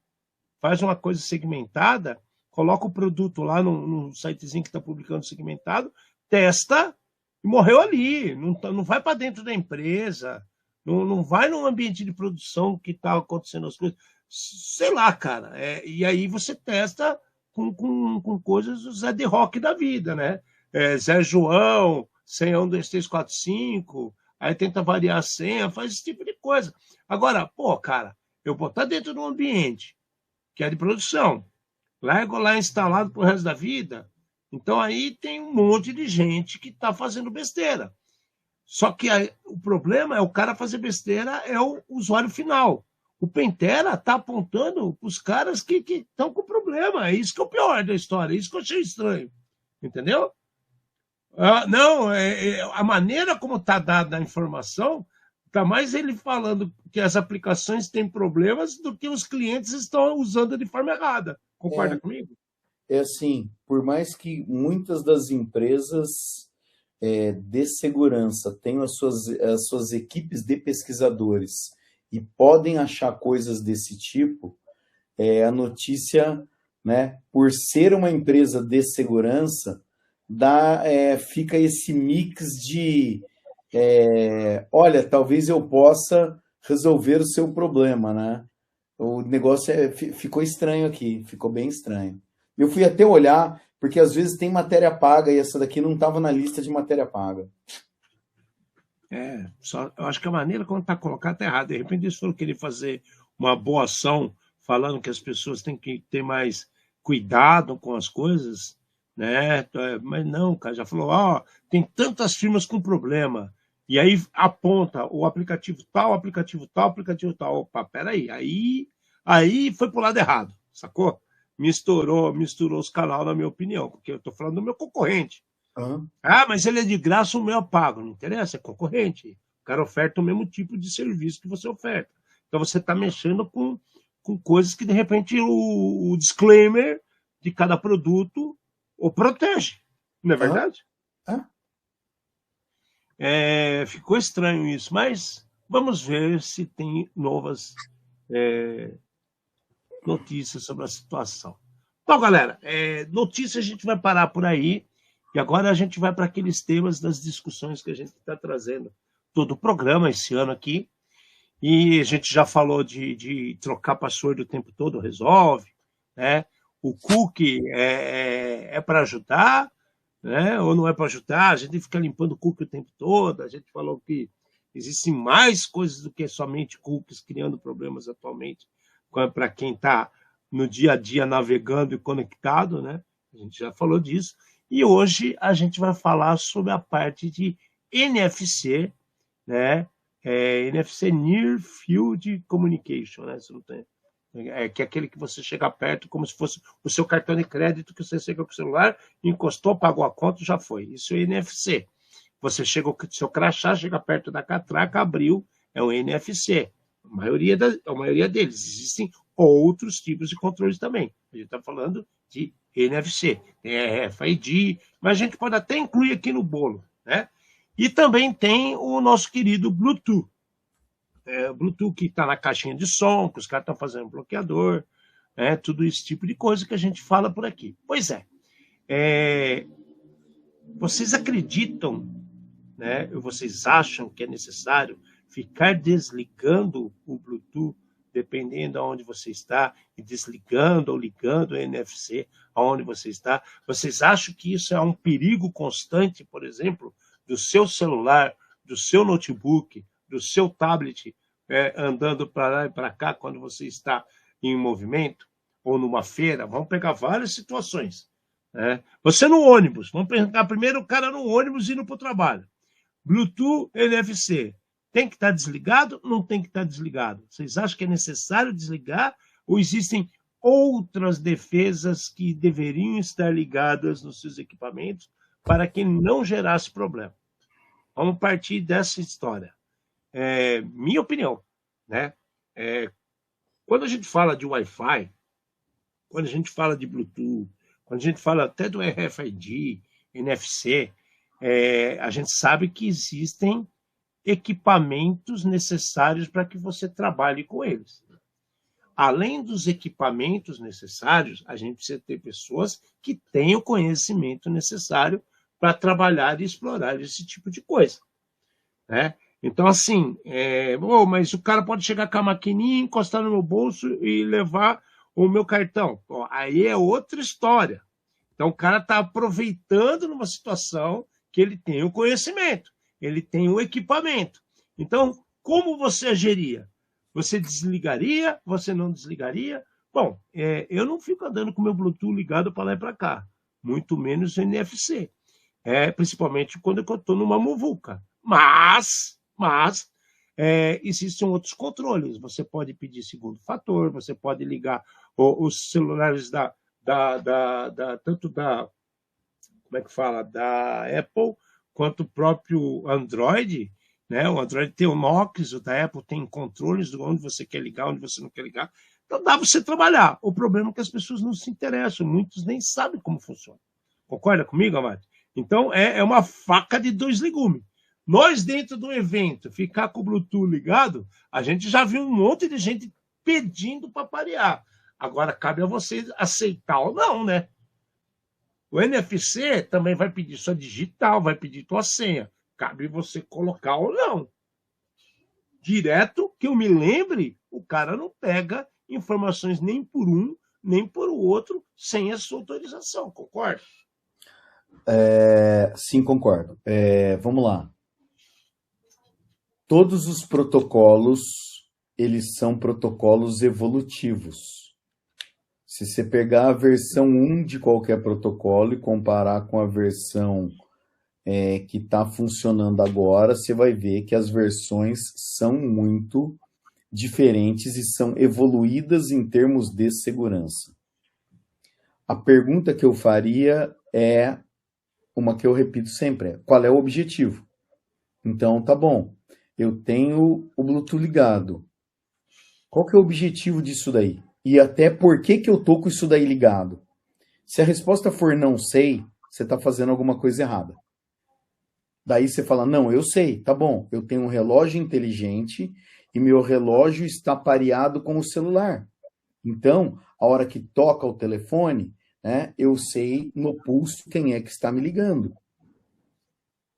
Faz uma coisa segmentada, coloca o produto lá no sitezinho que está publicando segmentado, testa e morreu ali. Não vai para dentro da empresa, não vai num ambiente de produção que está acontecendo as coisas. Sei lá, cara. E aí você testa com coisas do Zé de Rock da vida, né? Zé João, senha 1, 2, 3, 4, 5, aí tenta variar a senha, faz esse tipo de coisa. Agora, cara, eu botar dentro de um ambiente que é de produção, largo lá instalado pro resto da vida, então aí tem um monte de gente que está fazendo besteira. Só que o problema é o cara fazer besteira, é o usuário final. O Pentera está apontando para os caras que estão com problema. É isso que é o pior da história, é isso que eu achei estranho. Entendeu? Não, a maneira como está dada a informação, está mais ele falando que as aplicações têm problemas do que os clientes estão usando de forma errada. Concorda comigo? É assim, por mais que muitas das empresas de segurança tenham as suas equipes de pesquisadores e podem achar coisas desse tipo, a notícia, né, por ser uma empresa de segurança, fica esse mix de olha, talvez eu possa resolver o seu problema, né? O negócio ficou estranho aqui, ficou bem estranho. Eu fui até olhar, porque às vezes tem matéria paga e essa daqui não estava na lista de matéria paga. Eu acho que a maneira como está colocado está errada. De repente eles foram querer fazer uma boa ação, falando que as pessoas têm que ter mais cuidado com as coisas, né? Mas não, cara, já falou, tem tantas firmas com problema. E aí aponta o aplicativo tal, aplicativo tal, aplicativo tal. Opa, peraí, aí foi pro lado errado, sacou? Misturou os canais, na minha opinião, porque eu estou falando do meu concorrente. Mas ele é de graça, o meu eu pago. Não interessa, é concorrente. O cara oferta o mesmo tipo de serviço que você oferta. Então você está mexendo com coisas que, de repente, o disclaimer de cada produto o protege. Não é verdade? Ficou estranho isso, mas vamos ver se tem novas notícias sobre a situação. Então, galera, notícias a gente vai parar por aí, e agora a gente vai para aqueles temas das discussões que a gente está trazendo todo o programa esse ano aqui, e a gente já falou de trocar password o tempo todo, resolve, né? O cookie é para ajudar, né? Ou não é para ajudar? A gente fica limpando o cookie o tempo todo, a gente falou que existem mais coisas do que somente cookies criando problemas atualmente para quem está no dia a dia navegando e conectado, né? A gente já falou disso. E hoje a gente vai falar sobre a parte de NFC, né? NFC Near Field Communication, né? Você não tem, que é aquele que você chega perto como se fosse o seu cartão de crédito que você chega com o celular, encostou, pagou a conta, já foi. Isso é NFC. Você chega com o seu crachá, chega perto da catraca, abriu, é o NFC. A maioria deles. Existem outros tipos de controles também. A gente está falando de NFC, tem RFID, mas a gente pode até incluir aqui no bolo, né? E também tem o nosso querido Bluetooth. Bluetooth que está na caixinha de som, que os caras estão fazendo bloqueador, tudo esse tipo de coisa que a gente fala por aqui. Pois vocês acreditam, né? Vocês acham que é necessário ficar desligando o Bluetooth, dependendo de onde você está, e desligando ou ligando o NFC aonde você está? Vocês acham que isso é um perigo constante, por exemplo, do seu celular, do seu notebook, do seu tablet, andando para lá e para cá quando você está em movimento, ou numa feira? Vamos pegar várias situações. Você no ônibus, vamos pegar primeiro o cara no ônibus indo para o trabalho. Bluetooth, NFC. Tem que estar desligado? Não tem que estar desligado. Vocês acham que é necessário desligar? Ou existem outras defesas que deveriam estar ligadas nos seus equipamentos para que não gerasse problema? Vamos partir dessa história. Minha opinião, né? Quando a gente fala de Wi-Fi, quando a gente fala de Bluetooth, quando a gente fala até do RFID, NFC, a gente sabe que existem equipamentos necessários para que você trabalhe com eles. Além dos equipamentos necessários, a gente precisa ter pessoas que tenham o conhecimento necessário para trabalhar e explorar esse tipo de coisa, né? Então, assim, mas o cara pode chegar com a maquininha, encostar no meu bolso e levar o meu cartão. Aí é outra história. Então, o cara está aproveitando numa situação que ele tem o conhecimento, ele tem o equipamento. Então, como você agiria? Você desligaria? Você não desligaria? Bom, eu não fico andando com o meu Bluetooth ligado para lá e para cá, muito menos o NFC. Principalmente quando eu estou numa muvuca. Mas existem outros controles. Você pode pedir segundo fator, você pode ligar os celulares tanto da como é que fala, da Apple, quanto o próprio Android, né? O Android tem o Knox, o da Apple tem controles de onde você quer ligar, onde você não quer ligar. Então dá para você trabalhar. O problema é que as pessoas não se interessam, muitos nem sabem como funciona. Concorda comigo, Amado? Então é uma faca de dois legumes. Nós, dentro do evento, ficar com o Bluetooth ligado, a gente já viu um monte de gente pedindo para parear. Agora cabe a você aceitar ou não, né? O NFC também vai pedir sua digital, vai pedir tua senha. Cabe você colocar ou não. Direto, que eu me lembre, o cara não pega informações nem por um, nem por outro, sem a sua autorização. Concorda? Sim, concordo. Vamos lá. Todos os protocolos, eles são protocolos evolutivos. Se você pegar a versão 1 de qualquer protocolo e comparar com a versão que está funcionando agora, você vai ver que as versões são muito diferentes e são evoluídas em termos de segurança. A pergunta que eu faria é uma que eu repito sempre, qual é o objetivo? Então, tá bom, eu tenho o Bluetooth ligado. Qual que é o objetivo disso daí? E até por que eu tô com isso daí ligado? Se a resposta for não sei, você está fazendo alguma coisa errada. Daí você fala, não, eu sei, tá bom, eu tenho um relógio inteligente e meu relógio está pareado com o celular. Então, a hora que toca o telefone, né, eu sei no pulso quem é que está me ligando.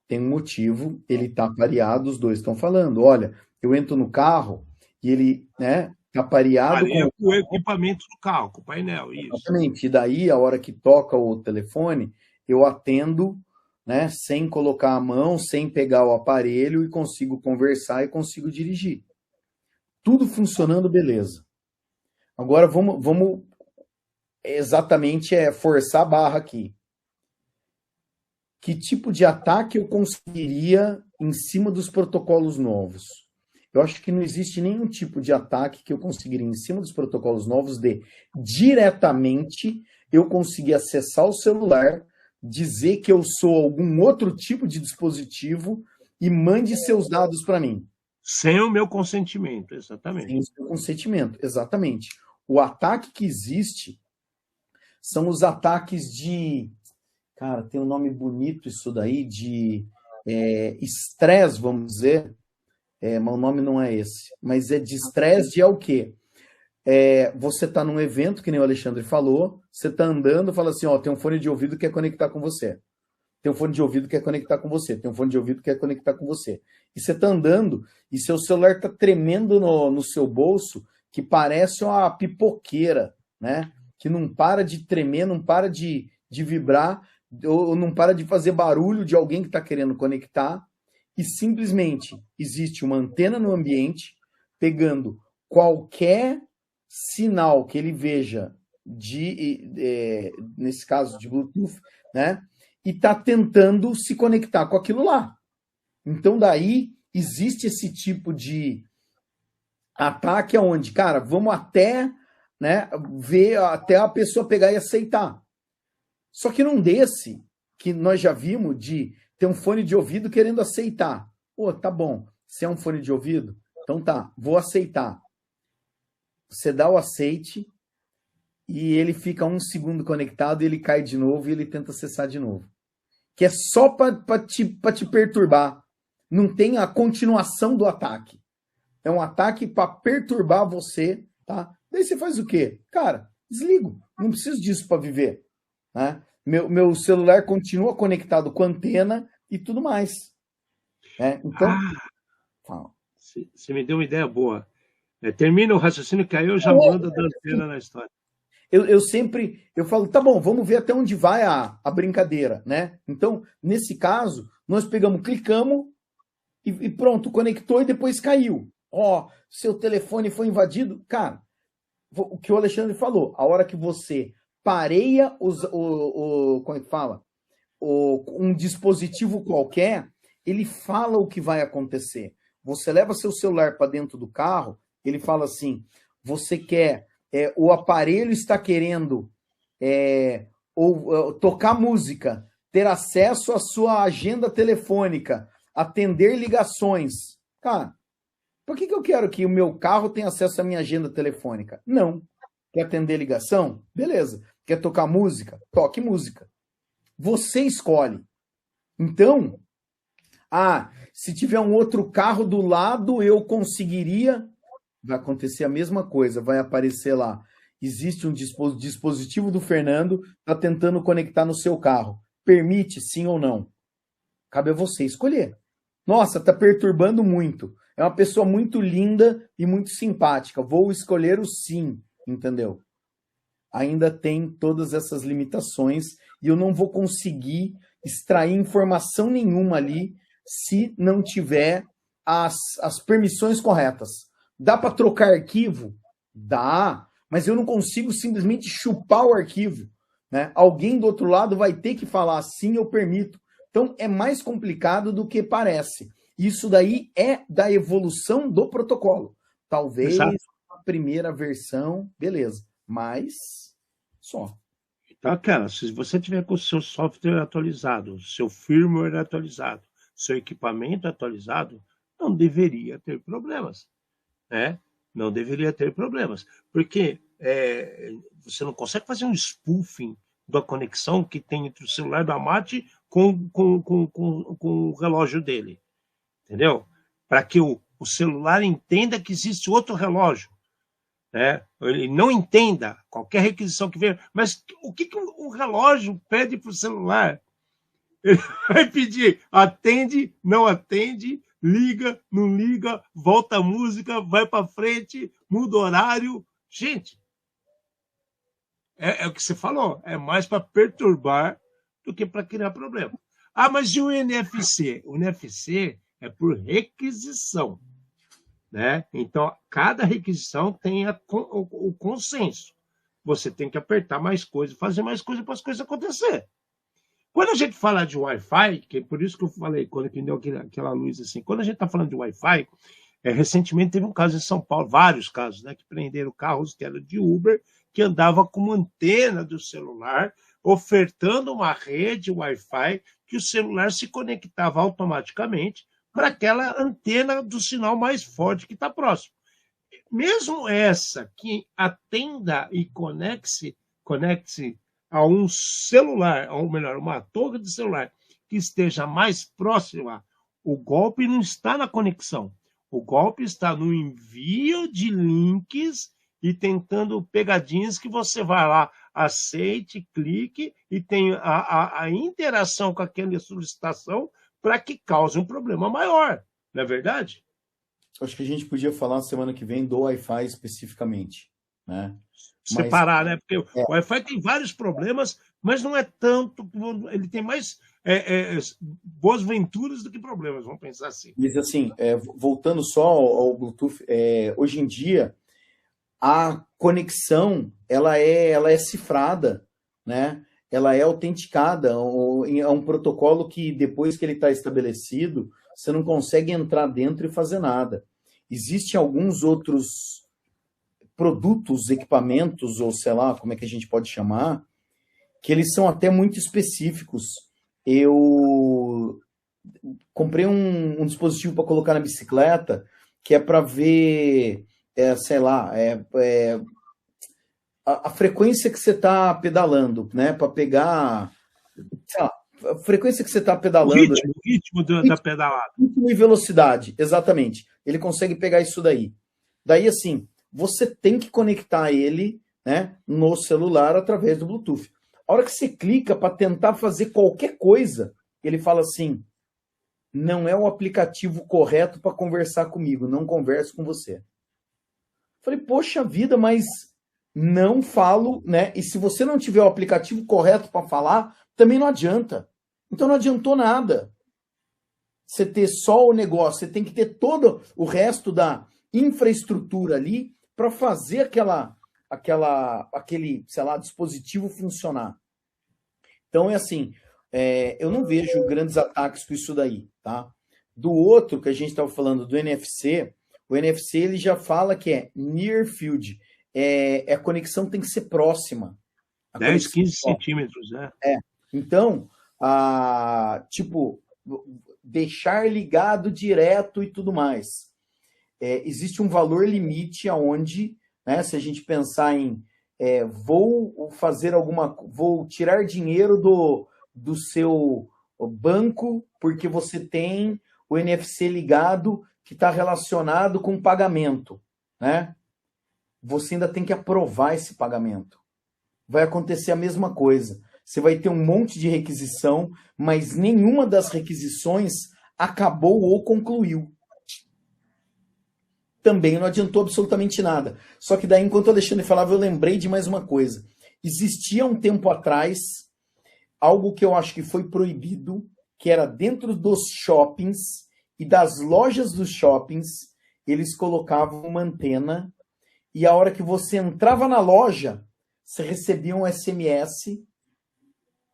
Tem um motivo, ele está pareado, os dois estão falando. Olha, eu entro no carro e ele, né, está pareado Pareia com... com o equipamento do carro, com o painel, isso. Exatamente. E daí, a hora que toca o telefone, eu atendo, né, sem colocar a mão, sem pegar o aparelho e consigo conversar e consigo dirigir. Tudo funcionando, beleza. Agora vamos exatamente forçar a barra aqui. Que tipo de ataque eu conseguiria em cima dos protocolos novos? Eu acho que não existe nenhum tipo de ataque que eu conseguiria em cima dos protocolos novos de diretamente eu conseguir acessar o celular, dizer que eu sou algum outro tipo de dispositivo e mande seus dados para mim. Sem o meu consentimento, exatamente. Sem o seu consentimento, exatamente. O ataque que existe são os ataques de... Cara, tem um nome bonito isso daí, de estresse, vamos dizer. Mas o nome não é esse. Mas é de estresse de o quê? Você está num evento, que nem o Alexandre falou, você está andando, fala assim, ó, tem um fone de ouvido que quer conectar com você. Tem um fone de ouvido que quer conectar com você. Tem um fone de ouvido que quer conectar com você. E você está andando e seu celular está tremendo no seu bolso, que parece uma pipoqueira, né? Que não para de tremer, não para de vibrar, ou não para de fazer barulho de alguém que está querendo conectar, e simplesmente existe uma antena no ambiente pegando qualquer sinal que ele veja, nesse caso de Bluetooth, né? E está tentando se conectar com aquilo lá. Então, daí, existe esse tipo de ataque onde, cara, vamos até, né, ver, até a pessoa pegar e aceitar. Só que num desse, que nós já vimos de ter um fone de ouvido querendo aceitar. Pô, tá bom, se é um fone de ouvido, então tá, vou aceitar. Você dá o aceite e ele fica um segundo conectado e ele cai de novo e ele tenta acessar de novo. Que é só para te perturbar. Não tem a continuação do ataque. É um ataque para perturbar você, tá? Daí você faz o quê? Cara, desligo. Não preciso disso para viver. Né? Meu celular continua conectado com a antena e tudo mais. Né? Então, você me deu uma ideia boa. Termina o raciocínio que aí eu já mando da antena na história. Eu falo, tá bom, vamos ver até onde vai a brincadeira, né? Então, nesse caso, nós pegamos, clicamos e pronto, conectou e depois caiu. Ó, seu telefone foi invadido. Cara, o que o Alexandre falou, a hora que você pareia como é que fala? Um dispositivo qualquer, ele fala o que vai acontecer. Você leva seu celular para dentro do carro, ele fala assim, você quer... o aparelho está querendo tocar música, ter acesso à sua agenda telefônica, atender ligações. Cara, por que eu quero que o meu carro tenha acesso à minha agenda telefônica? Não. Quer atender ligação? Beleza. Quer tocar música? Toque música. Você escolhe. Então, se tiver um outro carro do lado, eu conseguiria... Vai acontecer a mesma coisa, vai aparecer lá. Existe um dispositivo do Fernando, está tentando conectar no seu carro. Permite, sim ou não? Cabe a você escolher. Nossa, está perturbando muito. É uma pessoa muito linda e muito simpática. Vou escolher o sim, entendeu? Ainda tem todas essas limitações e eu não vou conseguir extrair informação nenhuma ali se não tiver as permissões corretas. Dá para trocar arquivo? Dá, mas eu não consigo simplesmente chupar o arquivo. Né? Alguém do outro lado vai ter que falar sim, eu permito. Então é mais complicado do que parece. Isso daí é da evolução do protocolo. Talvez a primeira versão, beleza, mas só. Então, cara, se você tiver com o seu software atualizado, seu firmware atualizado, seu equipamento atualizado, não deveria ter problemas. Né? Não deveria ter problemas, porque você não consegue fazer um spoofing da conexão que tem entre o celular da Mate com o relógio dele. Entendeu? Para que o celular entenda que existe outro relógio. Né? Ele não entenda qualquer requisição que venha. Mas o que o relógio pede para o celular? Ele vai pedir atende, não atende, liga, não liga, volta a música, vai para frente, muda o horário. Gente, é o que você falou, é mais para perturbar do que para criar problema. Ah, mas e o NFC? O NFC é por requisição. Né? Então, cada requisição tem o consenso. Você tem que apertar mais coisas, fazer mais coisas para as coisas acontecer. Quando a gente fala de Wi-Fi, que é por isso que eu falei, quando que deu aquela luz assim, quando a gente está falando de Wi-Fi, recentemente teve um caso em São Paulo, vários casos, né, que prenderam carros que eram de Uber, que andava com uma antena do celular, ofertando uma rede Wi-Fi que o celular se conectava automaticamente para aquela antena do sinal mais forte que está próximo. Mesmo essa que atenda e conecte a um celular, ou melhor, uma torre de celular que esteja mais próxima, o golpe não está na conexão. O golpe está no envio de links e tentando pegadinhas que você vai lá, aceite, clique e tem a interação com aquela solicitação para que cause um problema maior. Não é verdade? Acho que a gente podia falar na semana que vem do Wi-Fi especificamente, né? Separar, né? Porque o Wi-Fi tem vários problemas, mas não é tanto. Ele tem mais boas venturas do que problemas, vamos pensar assim. Mas assim, voltando só ao Bluetooth, hoje em dia a conexão ela é cifrada, né? Ela é autenticada, é um protocolo que depois que ele está estabelecido, você não consegue entrar dentro e fazer nada. Existem alguns outros produtos, equipamentos, ou sei lá, como é que a gente pode chamar, que eles são até muito específicos. Eu comprei um dispositivo para colocar na bicicleta, que é para ver, sei lá, a frequência que você está pedalando, né? Para pegar, sei lá, a frequência que você está pedalando. O ritmo da pedalada. Ritmo e velocidade, exatamente. Ele consegue pegar isso daí. Daí, assim, você tem que conectar ele, né, no celular através do Bluetooth. A hora que você clica para tentar fazer qualquer coisa, ele fala assim, não é o aplicativo correto para conversar comigo, não converso com você. Falei, poxa vida, mas não falo, né? E se você não tiver o aplicativo correto para falar, também não adianta. Então não adiantou nada você ter só o negócio, você tem que ter todo o resto da infraestrutura ali para fazer aquele, sei lá, dispositivo funcionar. Então é assim, eu não vejo grandes ataques com isso daí, tá? Do outro que a gente estava falando, do NFC, o NFC ele já fala que é near field, a conexão tem que ser próxima. 10, 15 centímetros, né? Então, tipo, deixar ligado direto e tudo mais. Existe um valor limite aonde, né, se a gente pensar em vou tirar dinheiro do seu banco porque você tem o NFC ligado que está relacionado com pagamento, né? Você ainda tem que aprovar esse pagamento. Vai acontecer a mesma coisa. Você vai ter um monte de requisição, mas nenhuma das requisições acabou ou concluiu. Também não adiantou absolutamente nada. Só que daí, enquanto o Alexandre falava, eu lembrei de mais uma coisa. Existia um tempo atrás algo que eu acho que foi proibido, que era dentro dos shoppings e das lojas dos shoppings, eles colocavam uma antena e a hora que você entrava na loja, você recebia um SMS,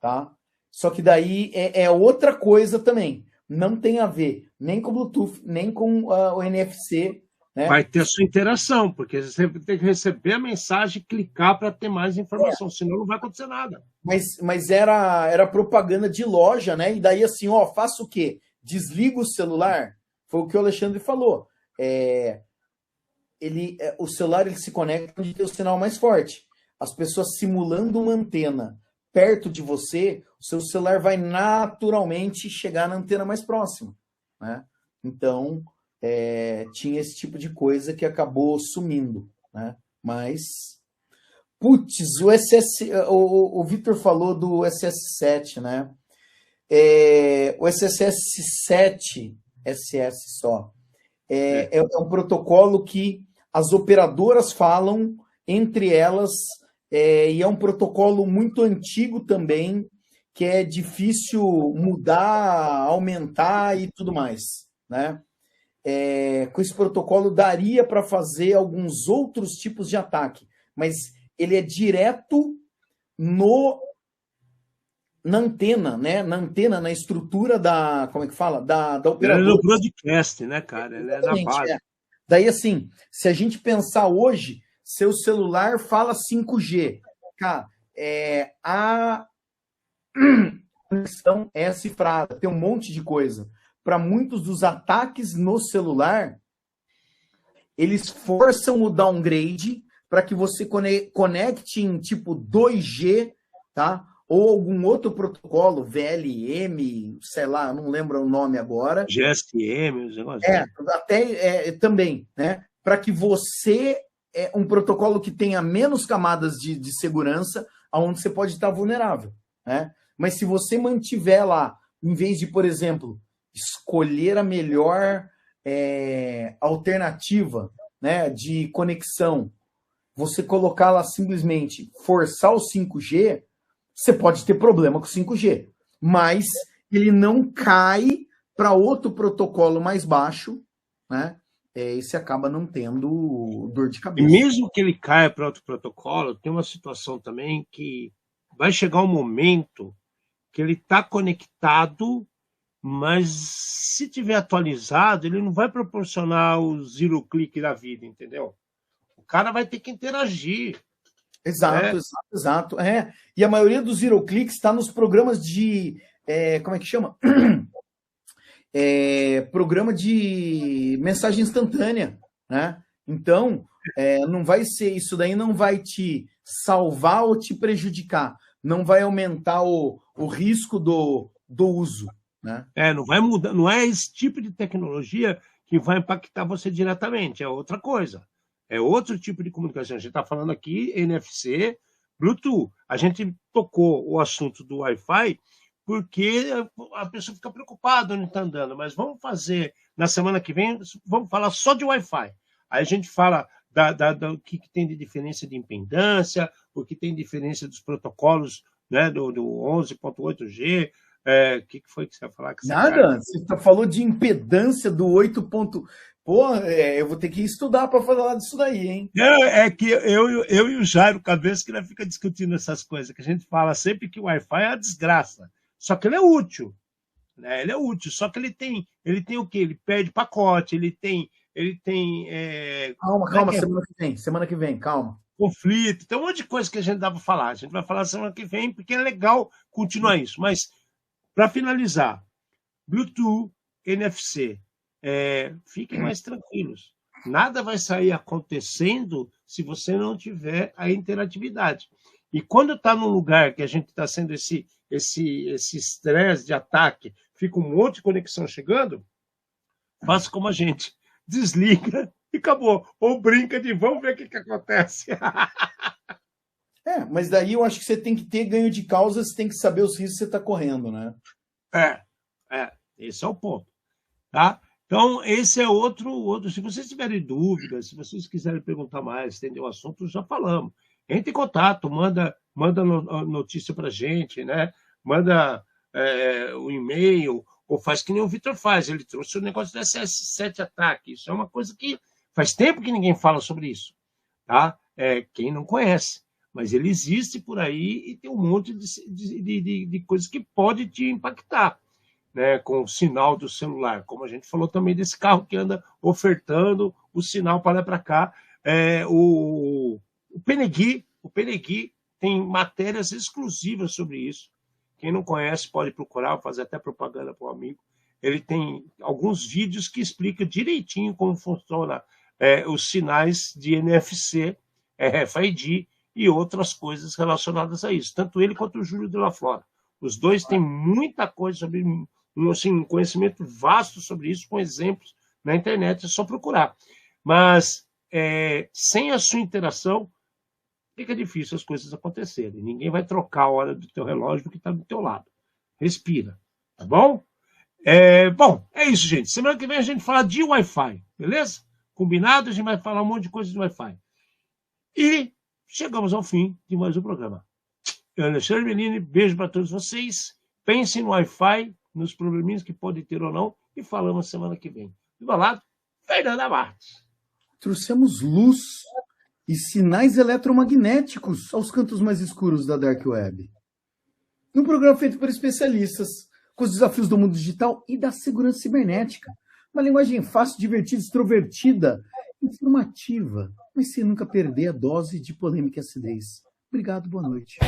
tá? Só que daí é outra coisa também. Não tem a ver nem com o Bluetooth, nem com o NFC, né? Vai ter a sua interação, porque você tem que receber a mensagem e clicar para ter mais informação, senão não vai acontecer nada. Mas era propaganda de loja, né? E daí assim, faça o quê? Desliga o celular? Foi o que o Alexandre falou. O celular ele se conecta onde tem o sinal mais forte. As pessoas simulando uma antena perto de você, o seu celular vai naturalmente chegar na antena mais próxima, né? Então, tinha esse tipo de coisa que acabou sumindo, né? Mas, putz, o Vitor falou do SS7, né? O SSS7, SS só, é um protocolo que as operadoras falam entre elas, e é um protocolo muito antigo também, que é difícil mudar, aumentar e tudo mais, né? Com esse protocolo daria para fazer alguns outros tipos de ataque, mas ele é direto na antena, né? Na antena, na estrutura da, como é que fala? Da Ele é operadora. no broadcast, né, cara? Ele é na base. Daí, assim, se a gente pensar hoje, seu celular fala 5G. Cara, a conexão é cifrada, tem um monte de coisa. Para muitos dos ataques no celular, eles forçam o downgrade para que você conecte em tipo 2G, tá? Ou algum outro protocolo, VLM, sei lá, não lembro o nome agora. GSM, os negócios. Até também, né? Para que você, um protocolo que tenha menos camadas de segurança, onde você pode estar vulnerável, né? Mas se você mantiver lá, em vez de, por exemplo, escolher a melhor alternativa, né, de conexão, você colocar lá simplesmente forçar o 5G, você pode ter problema com o 5G, mas ele não cai para outro protocolo mais baixo, né? E você acaba não tendo dor de cabeça. E mesmo que ele caia para outro protocolo, tem uma situação também que vai chegar um momento que ele está conectado, mas se tiver atualizado, ele não vai proporcionar o zero click da vida, entendeu? O cara vai ter que interagir. Exato. E a maioria dos zero clicks está nos programas de... como é que chama? Programa de mensagem instantânea, né? Então, não vai ser... Isso daí não vai te salvar ou te prejudicar. Não vai aumentar o risco do uso, né? Não vai mudar. Não é esse tipo de tecnologia que vai impactar você diretamente. É outra coisa. É outro tipo de comunicação. A gente está falando aqui NFC, Bluetooth. A gente tocou o assunto do Wi-Fi porque a pessoa fica preocupada onde está andando. Mas vamos fazer, na semana que vem, vamos falar só de Wi-Fi. Aí a gente fala do que tem de diferença de impedância, o que tem de diferença dos protocolos, né, do 11.8G. O que foi que você ia falar? Nada, você falou de impedância do 8. Pô, eu vou ter que estudar para falar disso daí, hein? É que eu e o Jairo Cabeça que fica discutindo essas coisas, que a gente fala sempre que o Wi-Fi é uma desgraça. Só que ele é útil. Né? Ele é útil, só que ele tem o quê? Ele perde pacote, ele tem Calma, semana que vem, calma. Conflito, tem um monte de coisa que a gente dá para falar. A gente vai falar semana que vem, porque é legal continuar isso. Mas, para finalizar, Bluetooth, NFC, fiquem mais tranquilos. Nada vai sair acontecendo se você não tiver a interatividade. E quando está num lugar que a gente está sendo esse estresse de ataque, fica um monte de conexão chegando, faça como a gente. Desliga e acabou. Ou brinca de vamos ver o que acontece. Mas daí eu acho que você tem que ter ganho de causa, você tem que saber os riscos que você está correndo, né? Esse é o ponto. Tá? Então, esse é outro. Se vocês tiverem dúvidas, se vocês quiserem perguntar mais, estender o assunto, já falamos. Entre em contato, manda notícia para a gente, né? Manda o e-mail, ou faz que nem o Vitor faz. Ele trouxe o negócio do SS7 ataque. Isso é uma coisa que faz tempo que ninguém fala sobre isso. Tá? Quem não conhece. Mas ele existe por aí e tem um monte de coisas que pode te impactar. Né, com o sinal do celular, como a gente falou também desse carro que anda ofertando o sinal para lá para cá. O Penegui tem matérias exclusivas sobre isso. Quem não conhece pode procurar, fazer até propaganda para um amigo. Ele tem alguns vídeos que explicam direitinho como funciona os sinais de NFC, RFID e outras coisas relacionadas a isso. Tanto ele quanto o Júlio de La Flora. Os dois têm muita coisa sobre, assim, um conhecimento vasto sobre isso, com exemplos na internet, é só procurar. Mas sem a sua interação, fica difícil as coisas acontecerem. Ninguém vai trocar a hora do teu relógio do que está do teu lado. Respira, tá bom? Bom, é isso, gente. Semana que vem a gente fala de Wi-Fi, beleza? Combinado? A gente vai falar um monte de coisa de Wi-Fi. E chegamos ao fim de mais um programa. Eu, Alexandre Bellini, beijo para todos vocês. Pensem no Wi-Fi, nos probleminhas que pode ter ou não, e falamos semana que vem. Do meu lado, Fernanda Martins. Trouxemos luz e sinais eletromagnéticos aos cantos mais escuros da Dark Web. Num programa feito por especialistas, com os desafios do mundo digital e da segurança cibernética. Uma linguagem fácil, divertida, extrovertida, informativa, mas sem nunca perder a dose de polêmica e acidez. Obrigado, boa noite.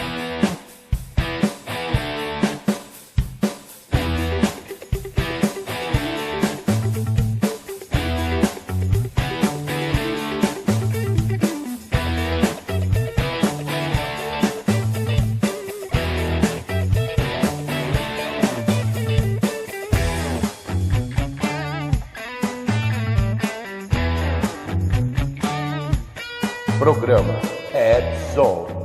Programa Ed Zone.